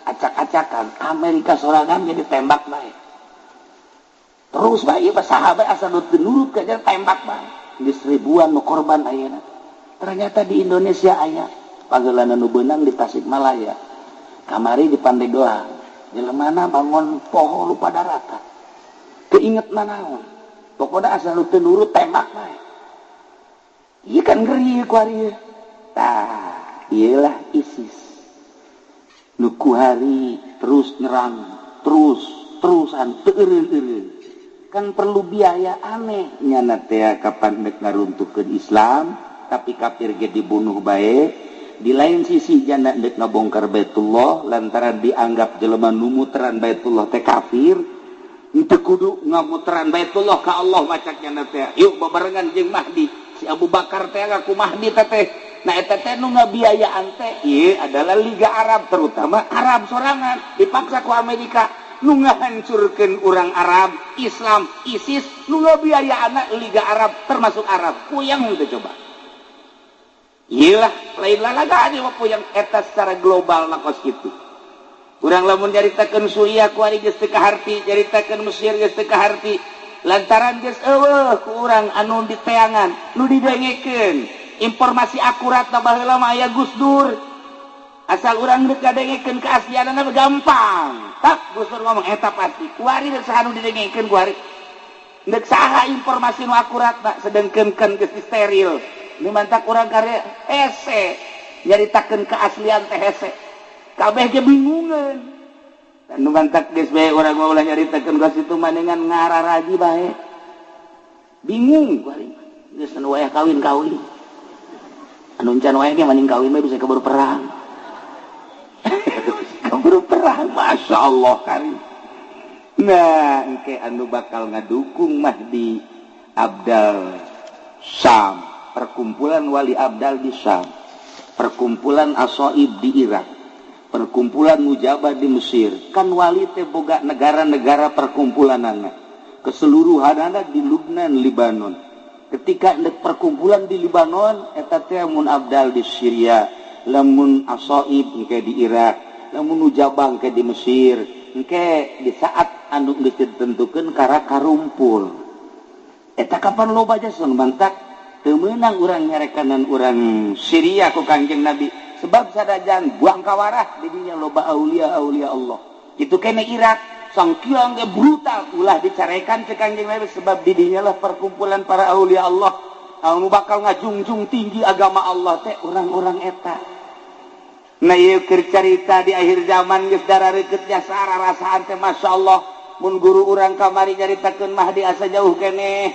acak-acakan Amerika sorangan jadi tembak bae. Terus bae ieu sahabat asal teu nurut ka tembak bae. Geus ribuan nu korban ayeuna. Ternyata di Indonesia aya pageulana nu beunang di Tasikmalaya. Kamari di Pandeglang. Jelemana bangun poho lupa darata. Keinget naon. Pokoknya asal teu nurut tembak bae. Ieu kan ngeri kuari. Tah ialah ISIS nuku hari terus nyerang terusan teureun kan perlu biaya aneh nyana teh kapan nek ngaruntuhkeun Islam tapi kafir ge dibunuh bae. Di lain sisi jana nek ngabongkar Baitullah lantaran dianggap jelema nu muteran Baitullah teh kafir, henteu kudu ngamuteran Baitullah ka Allah macak nyana teh yuk babarengan jeung Mahdi. Si Abu Bakar teh ngaku Mahdi teh. Nah eta teh nu ngabiayaan teh ieu adalah Liga Arab, terutama Arab sorangan dipaksa ku Amerika nu ngahancurkeun urang Arab, Islam, ISIS nu ngabiayaana Liga Arab termasuk Arab. Puyang teh coba. Iyalah lain lalagaan ieu puyang eta secara global nakos kitu. Urang lamun nyaritakeun Suriah kuari geus teu kaharti, nyaritakeun Mesir geus teu kaharti. Lantaran geus eueuh ku urang anu diteangan, nu didengekeun. Informasi akurat na baheula mah aya Gus Dur. Asal urang deuk ngadengekeun keaslianna gampang. Tak Gus Dur ngomong eta pasti. Kuari deuk saha nu didengekeun kuari. Deuk saha informasi nu akuratna sedengkeun geus steril. Nu mantak urang karya hese nyaritakeun keaslian teh hese. Kabeh ge bingungeun. Nu mantak geus bae urang mah ulah nyaritakeun ka situ manengan ngararaji bae. Bingung kuari. Geus anu wayah kawin-kawin. Anu encan wae ge maning kawin mah bisa keburu perang. Keburu perang, Masya Allah karim. Nah, engke anu bakal ngadukung Mahdi Abdal Syam, perkumpulan Wali Abdal di Syam, perkumpulan Asoib di Irak, perkumpulan Mujabah di Mesir. Kan wali teh boga negara-negara perkumpulanana. Keseluruhanana di Lubnan, Libanon. Ketika ada perkumpulan di Libanon, eta teh mun Abdal di Syria, lamun Asoib engke di Irak, lamun Mujabah engke di Mesir, engke di saat anu geus ditentukeun kara karumpul. Eta kapan loba jason bantak teu meunang urang nyarekanan urang Syria ku Kangjeng Nabi sebab sadajan buang kawarah di dinya loba aulia-aulia Allah. Kitu kene Irak sangkiang ge brutal ulah dicarekan ke Kangjeng Nabi sebab di dinya lah perkumpulan para aulia Allah anu bakal ngajungjung tinggi agama Allah teh orang-orang eta. Nah ieu keur carita di akhir zaman geus darareukeut jasa rarasaan teh masyaallah. Mun guru urang kamari nyaritakeun Mahdi asa jauh keneh,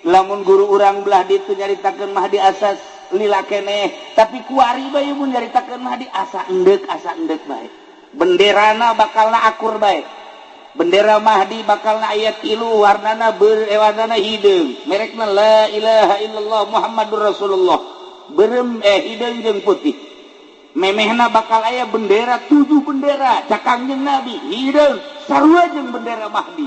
lamun guru urang belah ditu nyaritakeun Mahdi asa lila keneh, tapi kuari bae mun nyaritakeun Mahdi asa endek bae. benderana bakalna akur baik. Bendera Mahdi bakalna ayat ilu warnana warnana hideung. Merekna la ilaha illallah Muhammadur Rasulullah. Berem hideung jeung putih. Memehna bakal aya bendera 7 bendera cakangjeng Nabi hideung sarua jeung bendera Mahdi.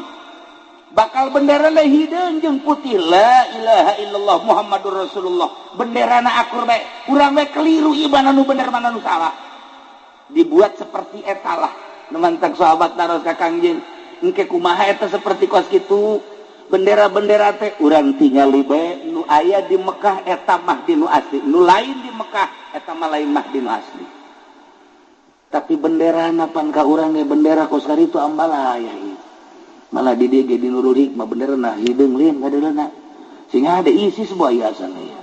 Bakal bendera na hideung jeung putih la ilaha illallah Muhammadur Rasulullah. Benderana akur bae. Urang bae keliru ieu mana nu bener mana nu salah. Dibuat seperti etalah. Nu mantak sahabat naros ka Kangjeng. Engke kumaha eta seperti kos kitu. Bendera-bendera teh urang tingali bae nu aya di Mekah eta Mahdi nu asli. Nu lain di Mekah eta mah lain Mahdi nu asli. Tapi bendera napan ka urang ge bendera kos karitu ambalaya ieu. Malah di dieu ge di Nurul Hikmah bendera na hideung leun ngadeulana. Sehingga ada isi sebuah hiasan ya.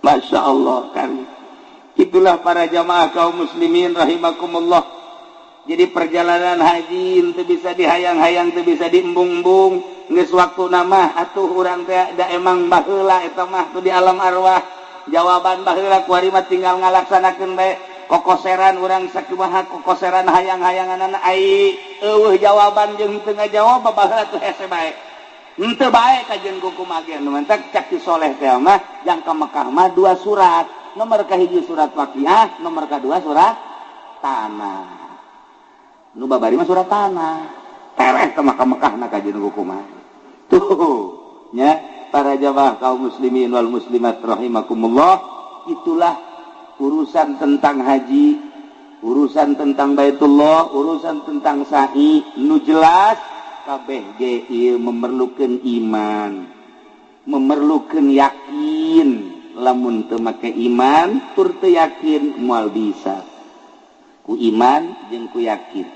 Masya Allah kan. Itulah para jamaah kaum muslimin rahimakumullah. Jadi perjalanan haji itu bisa dihayang-hayang, itu bisa diembung-embung. Geus waktu nama atuh urang teh da emang baheula eta mah tuh di alam arwah. Jawaban baheula kuari mah tinggal ngalaksanakeun bae. Kokoseran urang sakumaha kokoseran hayang-hayanganna ai eueuh jawaban jeung teu ngajawab baheula tuh hese bae. Henteu bae kajeun kumaha ge nu mentek cak ti soleh teh mah jang ka Mekah mah 2 surat. Nomor kahiji surat Waqiah, nomor kedua surat Tanah. Nu babari mah surat Tanah. Tereh ke Mekah-Mekah nak kajeun kumaha. Tuh, nya para jamaah kaum muslimin wal muslimat rahimakumullah, itulah urusan tentang haji, urusan tentang Baitullah, urusan tentang sa'i nu jelas kabeh ge ieu memerlukeun iman, memerlukeun yakin. Lamun teu make iman tur teu yakin moal bisa. Ku iman jeung ku yakin.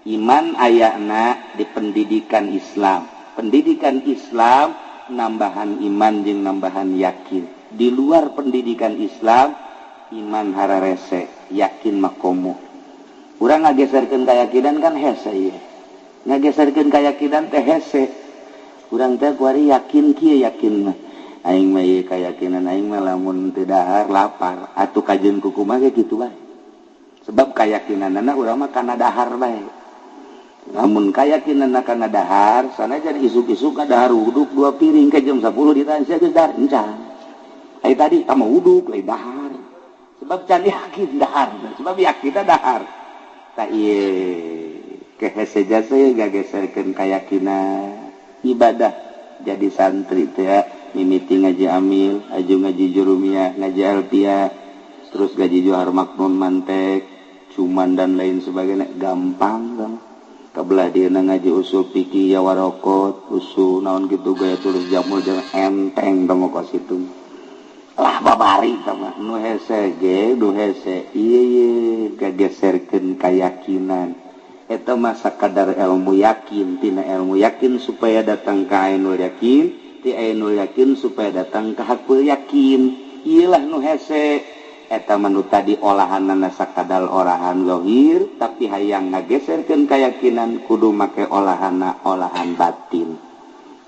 Iman ayana di pendidikan Islam. Pendidikan Islam nambahan iman jeung nambahan yakin. Di luar pendidikan Islam iman hararese, yakin makomo. Urang ngageserkeun kayakinan kan hese ieu. Ngageserkeun kayakinan teh hese. Urang teh kuari yakin kieu yakin mah. Aing mah ieu kayakinan aing mah lamun teu dahar lapar atuh kajeun kumaha ge kitu bae. Sebab keyakinanna urang mah kana dahar bae. Lamun keyakinanna kana dahar, sanajan isuk-isuk ka dahar uduk 2 piring ke jam 10 ditanya geus dahar encan. Ai tadi ka mah uduk lain dahar. Sebab can yakin dahar, sebab yakinna dahar. Ta ieu kehese jasa gageserkeun keyakinan ibadah jadi santri teh ya. Mimiti ngaji amil, aju ngaji jurumiyah, ngaji alpiyah, terus ngaji johar maknun mantek, cuman dan lain sebagainya gampang kan. Kabelah dia ngaji usul fikih ya warokot, usul naon gitu gaya tulis jamul jangan enteng dong kos itu. Lah babari sama nu hese ge, nu hese ieu gageserkeun keyakinan. Eta mah sakadar ilmu yakin, tina ilmu yakin supaya datang ka ainul yakin. Ti ainul yakin supaya datang ke hakul yakin. Iyalah nu hese eta manu tadi olahanna sakadal olahan zahir tapi hayang ngageserkeun keyakinan kudu make olahanna olahan batin.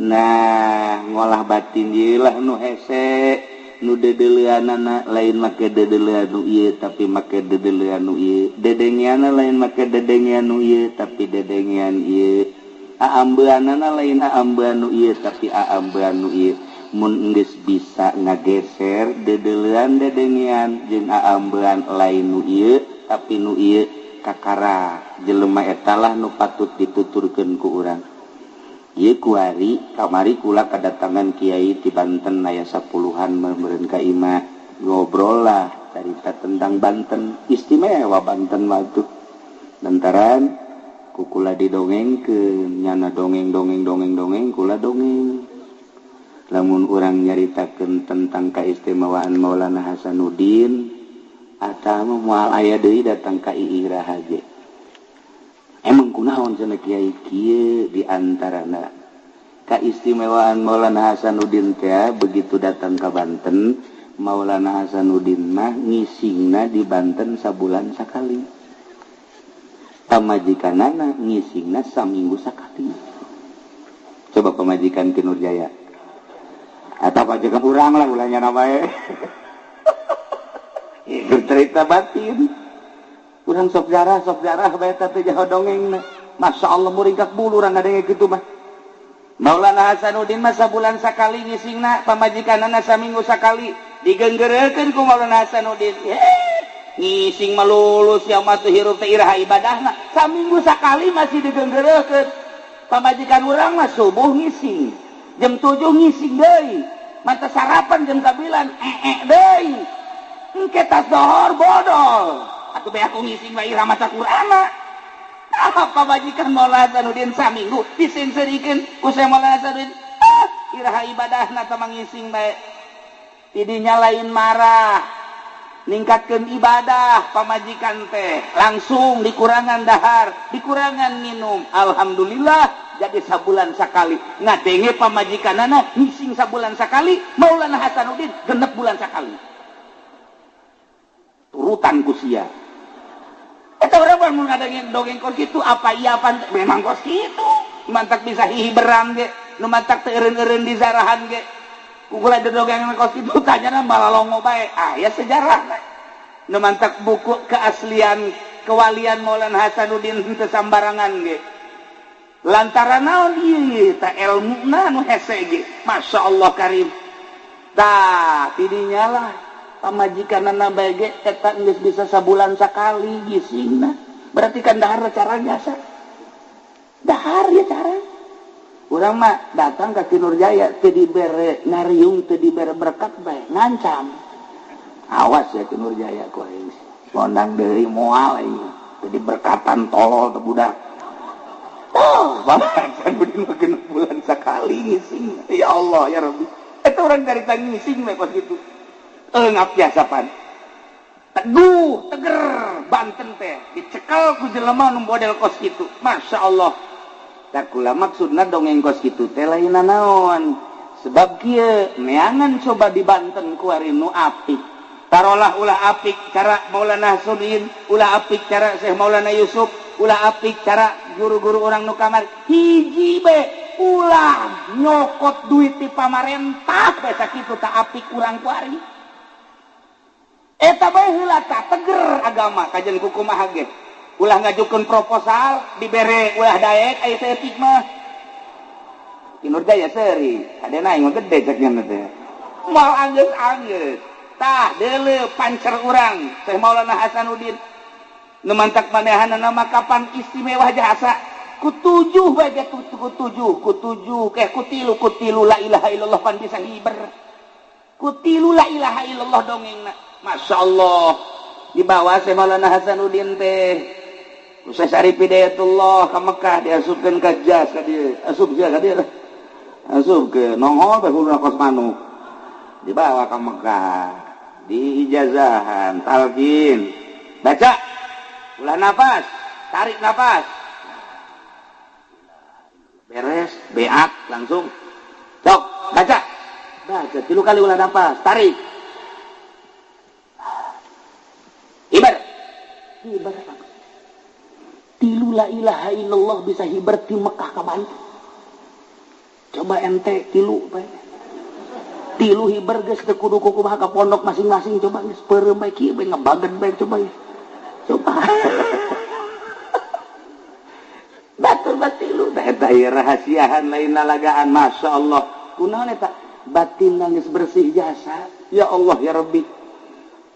Nah ngolah batin iyalah nu hese nu dedeleuanana lain make dedeleuan nu ieu tapi make dedeleuan nu ieu. Dedengianna lain make dedengian nu ieu tapi dedengian ieu. Aambeanana lain aambean nu ieu tapi aambean nu ieu. Mun geus bisa ngageser dedeleuan dedengian jeung aambean lain nu ieu tapi nu ieu kakara jelema eta lah nu patut dituturkeun ku urang. Ieu kuari kamari kula kadatangan kiai ti Banten aya 10-an meureun ka imah ngobrol lah carita tentang Banten. Istimewa Banten mah tuh. Lantaran kula didongengkeun nyana dongeng kula dongeng lamun urang nyaritakeun tentang keistimewaan Maulana Hasanuddin eta mah moal aya deui datang ka Ii Rahaje. Emang kunaon cenah kiai kieu di antarana keistimewaan Maulana Hasanuddin teh begitu datang ka Banten Maulana Hasanuddin mah ngisingna di Banten sabulan sakali. Pamajikanana ngisingna saminggu sakali. Coba pamajikan Ki Nurjaya. Atau pajakan urang lah ulanya namanya. cerita batin kurang sok jarah bae teh jaho dongeng Masya Allah muringkak bulu urang ngadenge kitu mah Maulana Hasanuddin masa bulan sakali ngisingna pamajikanana saminggu sakali digenggerekeun ku Maulana Hasanuddin ngising malulus ya mah teu hirup teh iraha ibadahna saminggu sakali masih digenggerekeun pamajikan urang mah subuh ngising jam 7 ngising deui mantap sarapan jam 9 deui engke tas dohor bodol atuh bae aku ngising bae iraha maca Qur'ana apa majikan Maulana Hasanuddin saminggu disenserikeun ku Maulana Hasanuddin iraha ibadahna teh mangising bae tidinya lain marah ningkatkeun ibadah pamajikan teh langsung dikurangan dahar dikurangan minum alhamdulillah jadi sabulan sakali ngadenge pamajikanana ngising sabulan sakali Maulana Hasanuddin 6 bulan sakali turutan ku sia eta urang mun ngadenge dongeng kos kitu apa iya apa memang kos kitu mantak bisa hiberan ge nu mantak teu eureun-eureun di zarahan ge kula dongeng kos kitu tanyana malalongo bae aya sejarah nu mantak buku keaslian kewalian Maulana Hasanuddin teu sambarangan ge lantaran naon ieu ta ilmuna nu hese ge masyaallah karim tah tidinya lah pamajikanana bae ge eta geus bisa sabulan sakali gisingna berarti kan dahar cara biasa dahar ya cara urang mah datang ka Nurjaya teu dibere ngariung teu dibere berkat bae ngancam awas ya Nurjaya ku aing mondang deui moal ieu teu diberkatan tolol teh budak bapak Hasanuddin mah 6 bulan sakali ngising ya Allah ya Rabbi eta urang carita ngising mah kos kitu ngap biasa pan teguh teger Banten teh dicekal ku jelema nu model kos kitu Masya Allah tak kula maksudna dongeng kos kitu teh lain naon sebab kieu neangan coba di Banten ku ari nu apik tarolah ulah apik cara Maulana Hasanuddin ulah apik cara Syekh Maulana Yusuf ulah apik cara guru-guru orang nu kamar hiji be ulah nyokot duit ti pamarentah basa kitu tak apik urang ku ari eta bae heula tah teger agama kajen kumaha ge ulah ngajukeun proposal dibere ulah daek aya etik mah Nurjaya seuri adena aing mah gede cek nya teh moal anggeus tah deuleu pancer urang Syekh Maulana Hasanuddin nu mantak manehanna nama kapan istimewa jasa ku 7 bae ku 7 ku tilu la ilaha illallah pan bisa hiber ku tilu la ilaha illallah dongengna Masya Allah dibawa Syekh Maulana Hasanuddin teh Syekh Syarif Hidayatullah ka Mekah diasupkeun ka jas ka dieu asup ke nongol teh huluna kos manuk dibawa ka Mekah diijazahan talqin baca ulah nafas tarik nafas beres beat langsung sok baca 3 kali ulah nafas tarik hibar tilu la ilaha illallah bisa hibar di Mekah ka Banten coba ente tilu bae tilu hibar geus teu kudu kumaha ka pondok masing-masing coba geus peureum bae kieu bae ngabaget bae coba batur batilu da eta rahasiahan lain nalagaan Masya Allah kunaon eta batin nangis bersih jasa ya Allah ya Rabbi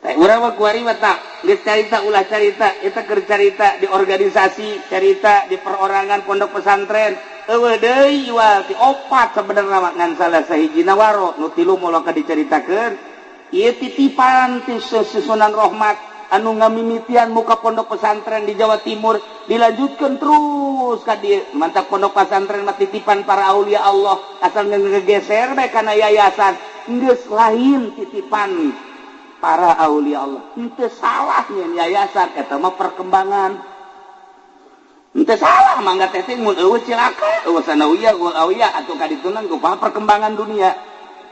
urang mah kuari mah tak geus carita ulah carita eta keur carita di organisasi carita di perorangan pondok pesantren eueuh deui iwal ti 4 sabenerna mah ngan salah sahijina waro nu tilu moal ka dicaritakeun ieu titipan ti Sunan Rahmat anu ngamimitian muka pondok pesantren di Jawa Timur dilanjutkeun terus ka dieu mantap pondok pesantren mah titipan para aulia Allah asal ngegeser bae kana yayasan geus lain titipan para aulia Allah henteu salah nyen yayasan eta mah perkembangan henteu salah mangga teh mun eueuh cilaka eueuh sanawiyah wal awiyah atuh kaditunan kumaha perkembangan dunia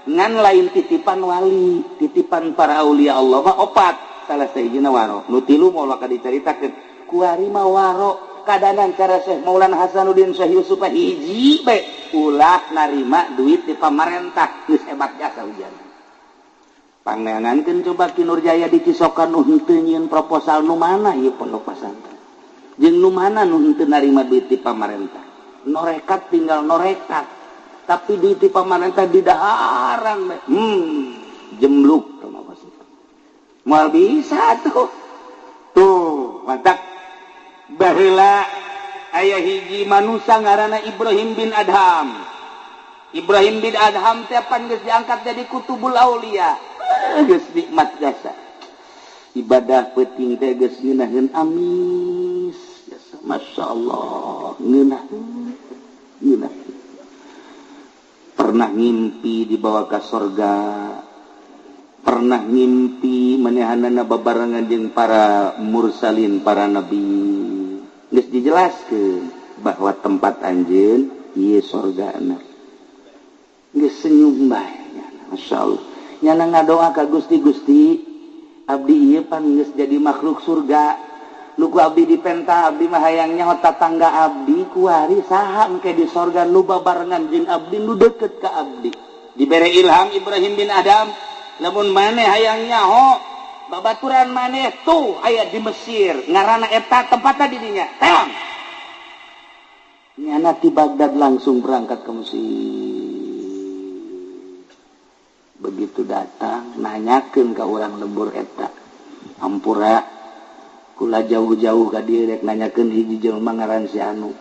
ngan lain titipan wali titipan para aulia Allah mah 4 salah sahijina waro nu tilu moal ka dicaritakeun kuari mah waro kadanan cara Syekh Maulana Hasanuddin Syekh Yusuf hiji bae ulah narima duit di pamarentah geus hebat jasa ujian pangangankeun coba Ki Nurjaya di Cisokan nu henteu nyieun proposal nu mana ieu pondok pesantren jeung nu mana nu henteu narima duit ti pamarentah norekat tinggal norekat tapi duit ti pamarentah didaharang jemluk sama pasita moal bisa tuh mantap baheula aya hiji manusia ngaranna Ibrahim bin Adham. Ibrahim bin Adham teh pan geus diangkat jadi kutubul aulia. Geus nikmat jasa. Ibadah penting teh geus ngeunaheun amis. Masyaallah, ngeunah. Pernah ngimpi dibawa ke surga. Pernah ngimpi manehanana babarengan jeung para mursalin, para nabi. Geus dijelaskeun bahwa tempat anjeun ieu surgana. Geus senyum bae nya, masyaallah. Nyana ngadoa ka Gusti abdi ieu pan geus jadi makhluk surga. Nu ku abdi dipenta abdi mah hayang nyaho tatangga abdi kuari saha engke di surga nu babarengan jeung abdi nu deukeut ka abdi. Dibere ilham Ibrahim bin Adam, lamun maneh hayang nyaho babaturan maneh tuh aya di Mesir ngaranna eta tempatna di dinya teang nyana ti Baghdad langsung berangkat ke Mesir begitu datang nanyakeun ka urang lembur eta ampura kula jauh-jauh ka dieu rek nanyakeun hiji jelema ngaran si anu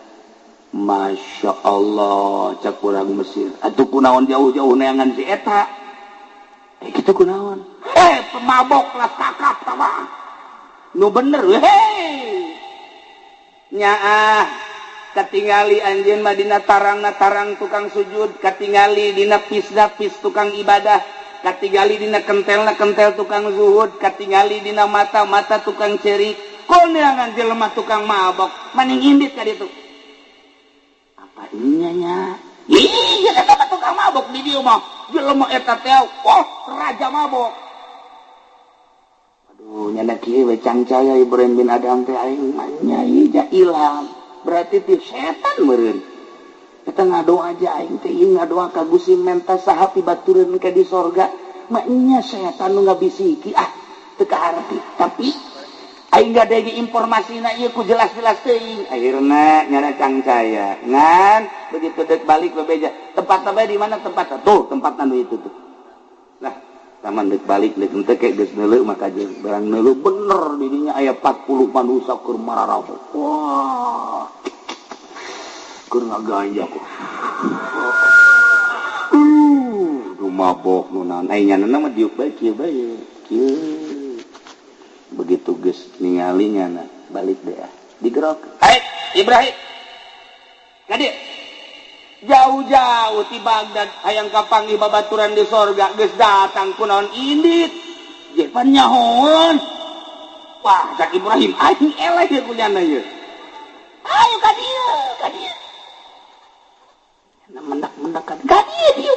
Masya Allah cak urang Mesir atuh kunaon jauh-jauh neangan si eta kita kunaon pemabok lah kakap sama nu bener nyaah katingali anjeun mah dina tarang tukang sujud katingali dina pis tukang ibadah katingali dina kentel tukang zuhud katingali dina mata tukang cerik koneangan jelema tukang mabok maning imbit ka ditu apa inya nya iya eta tukang mabok di dieu mah jelema eta teh raja mabok. Aduh nyana kieu we cangcaya Ibrahim bin Adham teh aing nyai ja ilham berarti ti setan meureun eta ngadoa aja aing teh ieu ngadoa ka Gusti menta saha pibatureun ka di sorga mah nya setan nu ngabisiki teu kaharti tapi aing gadege informasina ieu ku jelas-jelas teuing akhirna nyana cangcaya ngan begitu deuk balik bebeja tempatna bae di mana tempatna tuh tempatna nu itu tuh lah taman deuk balik deuk henteu ke geus neuleuh maka jeung barang neuleuh bener di dinya aya 40 manusia keur mararabok wah keur ngaganja kok mabok nu naon ai nyana mah diuk bae kieu bae kieu begitu geus ningali nyana balik deh digerok hai Ibrahim kadi jauh-jauh ti Baghdad hayang kapanggih babaturan di sorga geus datang kunaon indit je pan nyahoon wah cak Ibrahim aing eleh ye ku nyana ye ayo ka dieu mendak ka dieu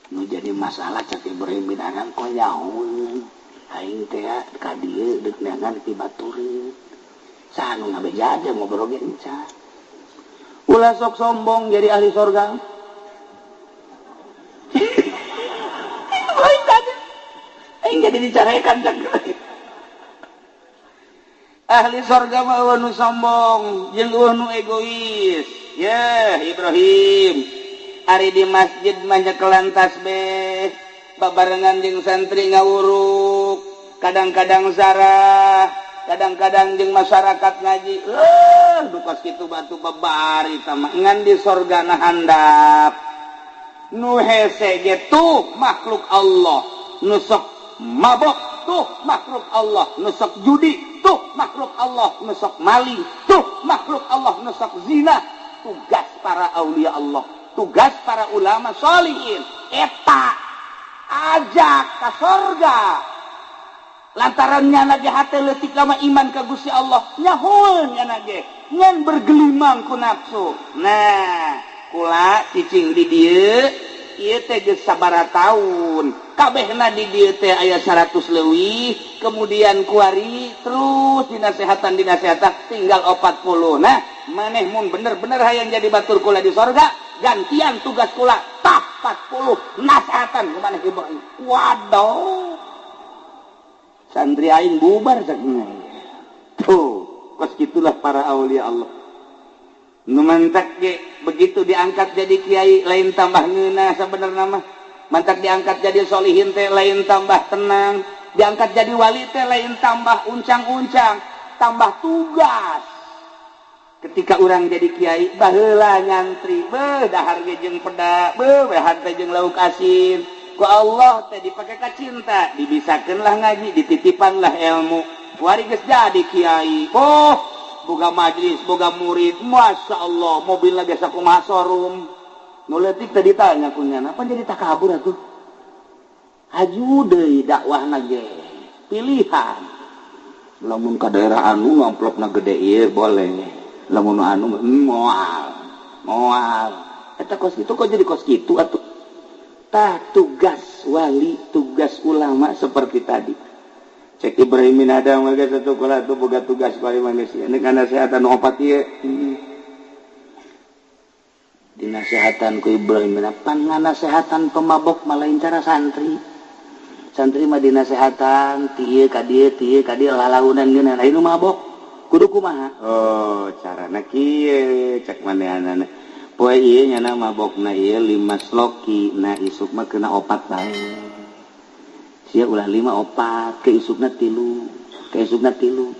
nu jadi masalah cak Ibrahim bin Adham kok nyahoon aing teh ka dieu deuk neangan ti batureun saha nu ngabeja aja ngobrol ge encan ulah sok sombong jadi ahli sorga. Aing jadi dicarekan cak. Ahli sorga mah eueuh nu sombong, jeung eueuh nu egois. Ya Ibrahim, ari di masjid mah nyekelan tasbih, babarengan jeung santri ngawuruk, kadang-kadang zarah, kadang-kadang jeung masyarakat ngaji dukas kitu batu babari tama ngan di sorgana handap nu hese ge tuh makhluk Allah nu sok mabok tuh makhluk Allah nu sok judi tuh makhluk Allah nu sok maling tuh makhluk Allah nu sok zina tugas para aulia Allah tugas para ulama sholihin eta ajak ka sorga lantarannya nage hati letik lama iman ke Gusti Allah nyahoon nage ngan bergelimang ku nafsu nah kula cicing di dieu ieu teh geus sabaraha taun kabehna di dieu teh aya 100 leuwih kemudian kuari terus dinasehatan tinggal 40 nah maneh mun bener-bener hayang jadi batur kula di sorga gantian tugas kula tah 40 nasihatan kemana Ibrahim. Waduh. Santri aing bubar sakna. Tuh, kos gitulah para aulia Allah. Nu mantak ge begitu diangkat jadi kiai lain tambah ngeunah sabenerna mah. Mantak diangkat jadi solihin teh lain tambah tenang. Diangkat jadi wali teh lain tambah uncang-uncang, tambah tugas. Ketika orang jadi kiai baheula nyantri dahar ge jeung peda behan teh jeung lauk asin ku Allah teh dipake ka cinta dibisakeunlah ngaji dititipanlah ilmu wari geus jadi kiai boga majlis boga murid masya Allah mobilna biasa kumaha showroom nu leutik teh ditanya ku nyana apa jadi takabur atuh haju deui dakwahna ge pilihan lamun ka daerah anu amplopna gede ieu boleh lamun anu moal eta kos kitu kok jadi kos kitu atuh tah tugas wali tugas ulama seperti tadi cek Ibrahim bin Adam mah satu kula tuh boga tugas bari manusia ini kana kesehatan opat ieu dinasehatan ku Ibrahim bin Adam nganasehatan pemabok mah lain cara santri mah dinasehatan ti ieu ka dieu lalaunan geuna lain nu mabok kudu kumaha carana kieu cek manehanana poe ieu nyana mabokna ieu 5 sloki na isuk mah kena 4 bae sia ulah 5 4 ke isukna 3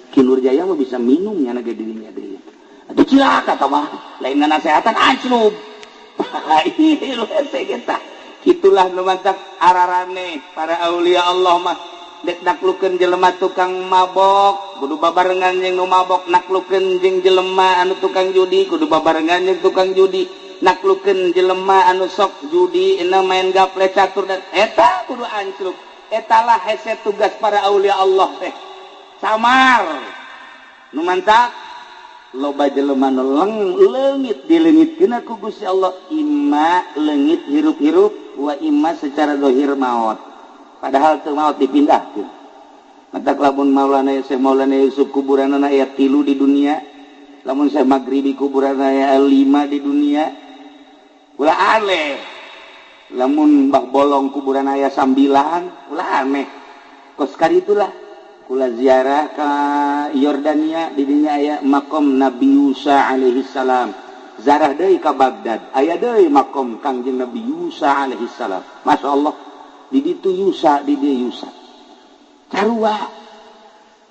Ki Nurjaya mah bisa minum nyana ge dirinya deui atuh cilaka tah mah lain nasehatan anclub ieu teh kita kitulah nu mantak ararane para aulia Allah mah dek naklukeun jelema tukang mabok kudu babarengan jeung nu mabok naklukeun jeung jelema anu tukang judi kudu babarengan jeung tukang judi naklukeun jelema anu sok judi ina main gaple catur dan eta kudu ancluk etalah hese tugas para aulia Allah teh samar nu mantak loba jelema nu leungit dileungitkeun ku Gusti Allah imma leungit hirup-hirup wa imma secara zahir maot padahal teu maot dipindahkeun. Matak lamun Maulana Syekh Maulana Yusuf kuburanna aya 3 di dunia, lamun Syekh Maghribi kuburanna aya 5 di dunia. Ulah aneh. Lamun Mbah Bolong kuburanna aya 9, ulah aneh. Kos karitulah kula ziarah ka Yordania di dinya aya makom Nabi Musa alaihi salam. Zarah deui ka Baghdad, aya deui makom Kangjeng Nabi Musa alaihi salam. Masyaallah. Di ditu Yusa di dia Yusa carua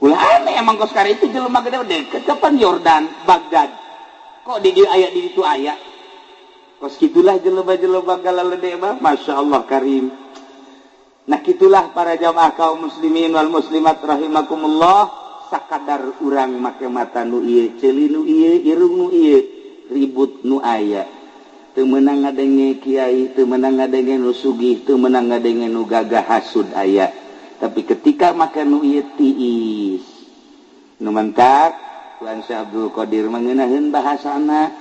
ulah aneh emang kos kari itu jelema gede deket kapan Yordan Baghdad kok di dia aya di ditu aya kos gitulah jelema-jelema galalede mah Masya Allah karim nah gitulah para jamaah kaum muslimin wal muslimat rahimakumullah sakadar urang make mata nu ieu ceuli nu ieu irung nu ieu ribut nu aya teu meunang ngadenge kiai teu meunang ngadenge nu sugih teu meunang ngadenge nu gagah hasud aya tapi ketika make nu ieu tiis nu mentak Tuan Syekh Abdul Qadir mangeunahkeun bahasana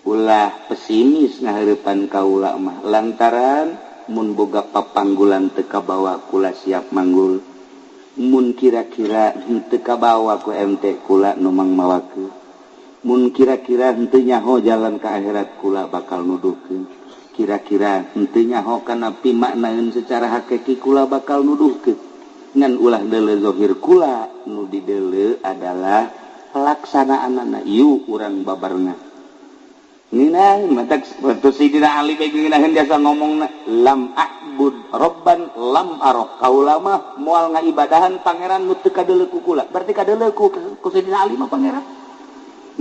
ulah pesimis ngahareupan kaula mah lantaran mun boga papanggulan teu kabawa kula siap manggul mun kira-kira teu kabawa ku MT kula nu mangmawakeun mun kira-kira henteu nyaho jalan ke akhirat kula bakal nuduhkeun kira-kira henteu nyaho kana pimaknaeun secara hakiki kula bakal nuduhkeun ngan ulah deuleu zahir kula nu dideuleu adalah pelaksanaanna ieu urang babarengan nina matak waktu Sayyidina Ali begeunahkeun biasa ngomongna lam a'bud robban lam arah kaula mah moal ngaibadahan pangeran nu teu kadeuleu ku kula berarti kadeuleu ku Sayyidina Ali mah pangeran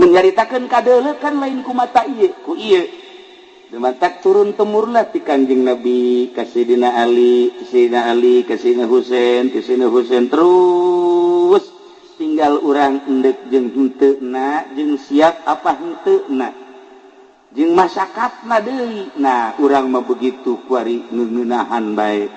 menyaritakeun kadeuleu kan lain ku mata ieu ku ieu dumatak turun temurlah ti Kanjeng Nabi ka Sayyidina Ali ka Sayyidina Husain terus tinggal urang endek jeung henteuna jeung siap apa henteuna jeung masakatna deui nah urang mah begitu kuari ngeuneunahan bae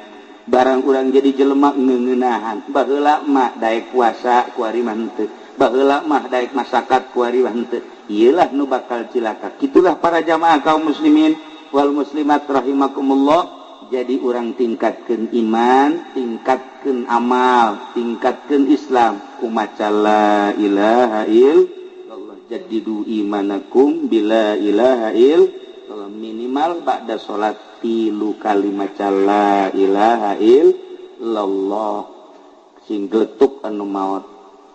barang urang jadi jelema ngeuneunahan baheula mah daek puasa kuari mah henteu baheula mah daek masakat kuari mah henteu ieulah nu bakal cilaka kitulah para jamaah kaum muslimin wal muslimat rahimakumullah jadi urang tingkatkeun iman tingkatkeun amal tingkatkeun Islam kumaca la ilaha illallah jaddidu imanakum bila ilaha illallah minimal ba'da salat 3 kalimat la ilaha illallah sing gletuk anu maot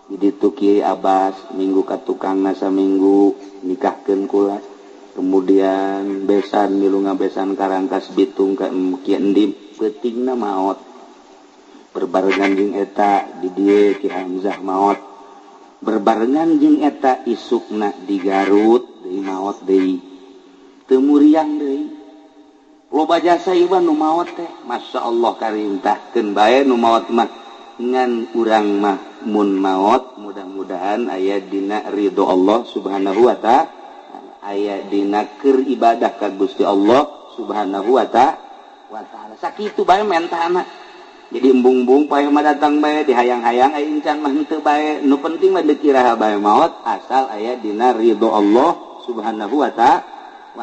jadi tu kieu abas minggu ka tukangna saminggu nikahkeun kula kemudian besan milu ngabesan karangkas bitung ka kieu endim peutingna maot berbarengan jeung eta di dieu Ki Hamzah maot berbarengan jeung eta isukna di Garut deui maot deui teu muriang deui loba jasa ieu nu maot teh masyaallah karim tahkeun bae nu maot mah ngan urang mah mun maot mudah-mudahan aya dina ridho Allah Subhanahu wa ta'ala aya dina keur ibadah ka Gusti Allah Subhanahu wa ta'ala sakitu bae mentana jadi embung-embung paeh mah datang bae dihayang-hayang aya encan mah henteu bae nu penting mah dikiraha bae maot asal aya dina ridho Allah Subhanahu wa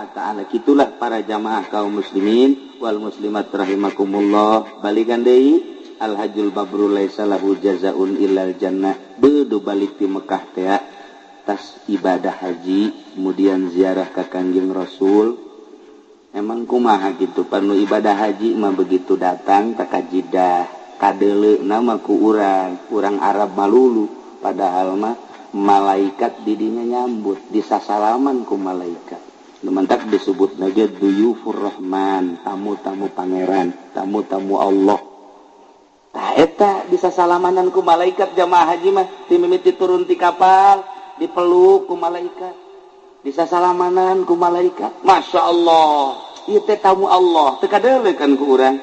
ta'ala kitulah para jamaah kaum muslimin wal muslimat rahimakumullah balikan deui al hajjul mabrur laisa lahu jazaun illal jannah beudu balik ti Mekah teh tas ibadah haji kemudian ziarah ka Kanjeng Rasul emang kumaha gitu panu ibadah haji mah begitu datang tak kajidah kadeuleu nama ku urang Arab malulu padahal mah malaikat didinya nyambut disasalaman ku malaikat mentak disebut naga duyufur rahman tamu-tamu pangeran tamu-tamu Allah tah eta disasalaman ku malaikat jamaah haji mah timimiti turun ti kapal dipeluk ku malaikat disasalaman ku malaikat masya Allah ieu teh tamu Allah teu kadeulekan ku urang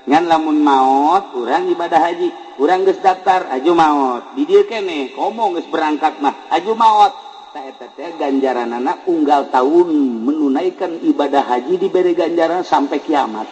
ngan lamun maot urang ibadah haji urang geus daftar aju maot di dieu keneh komo geus berangkat mah aju maot tah eta teh ganjaranana unggal tahun menunaikan ibadah haji diberi ganjaran sampai kiamat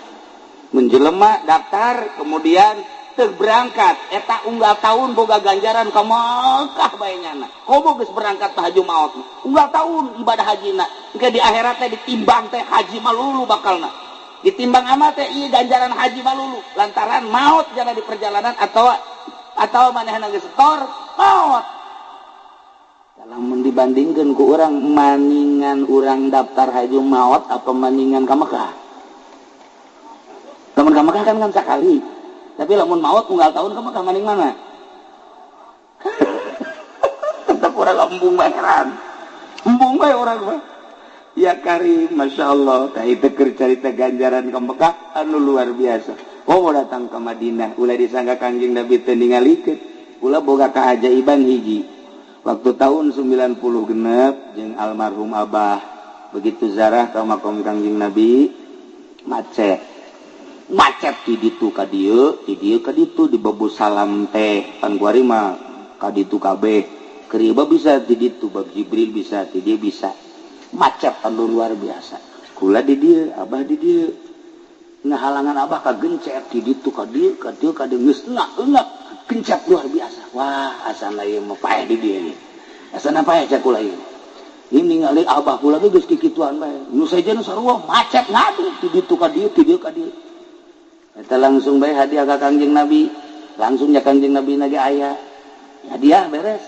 menjelema daftar kemudian teu berangkat eta unggal tahun boga ganjaran ka Mekah bae nyana komo geus berangkat teh aju maot unggal tahun ibadah hajina engke di akhirat teh ditimbang teh haji malulu bakalna ditimbang amat teh ieu ganjaran haji malulu lantaran maot jana di perjalanan atau manehna geus setor maot lamun dibandingkeun ku urang maningan urang daftar haji maot apa maningan ka Mekah lamun ka Mekah kan sakali tapi lamun maot unggal tahun kamu ke maning mana? Tetap orang embung heran. Embung bae orang mah. Ya karim, masya Allah. Tah itu keur carita ganjaran ka Mekah anu luar biasa. Oh datang ke Madinah, ulah disangka Kangjeng Nabi teu ningalikeun. Ulah boga kaajaiban hiji. Waktu tahun 90 genep jeung almarhum Abah begitu zarah ka makam Kangjeng Nabi macet ti ditu ka dieu ti dieu ka ditu dibabu salam teh pan kuari mah ka ditu kabeh keriba bisa ti ditu bab Jibril bisa ti dieu bisa macet anu luar biasa kula di dieu Abah di dieu ngahalangan Abah ka gencet ti ditu ka dieu geus enak gencet luar biasa wah asana ieu mah paeh di dieu asana paeh cak kula ieu ini ningali Abah kula geus kikituan bae nu saejeuna sarua macet ngadu ti ditu ka dieu eta langsung bae hadiah ka Kangjeng Nabi langsung nya Kangjeng Nabi nage aya hadiah beres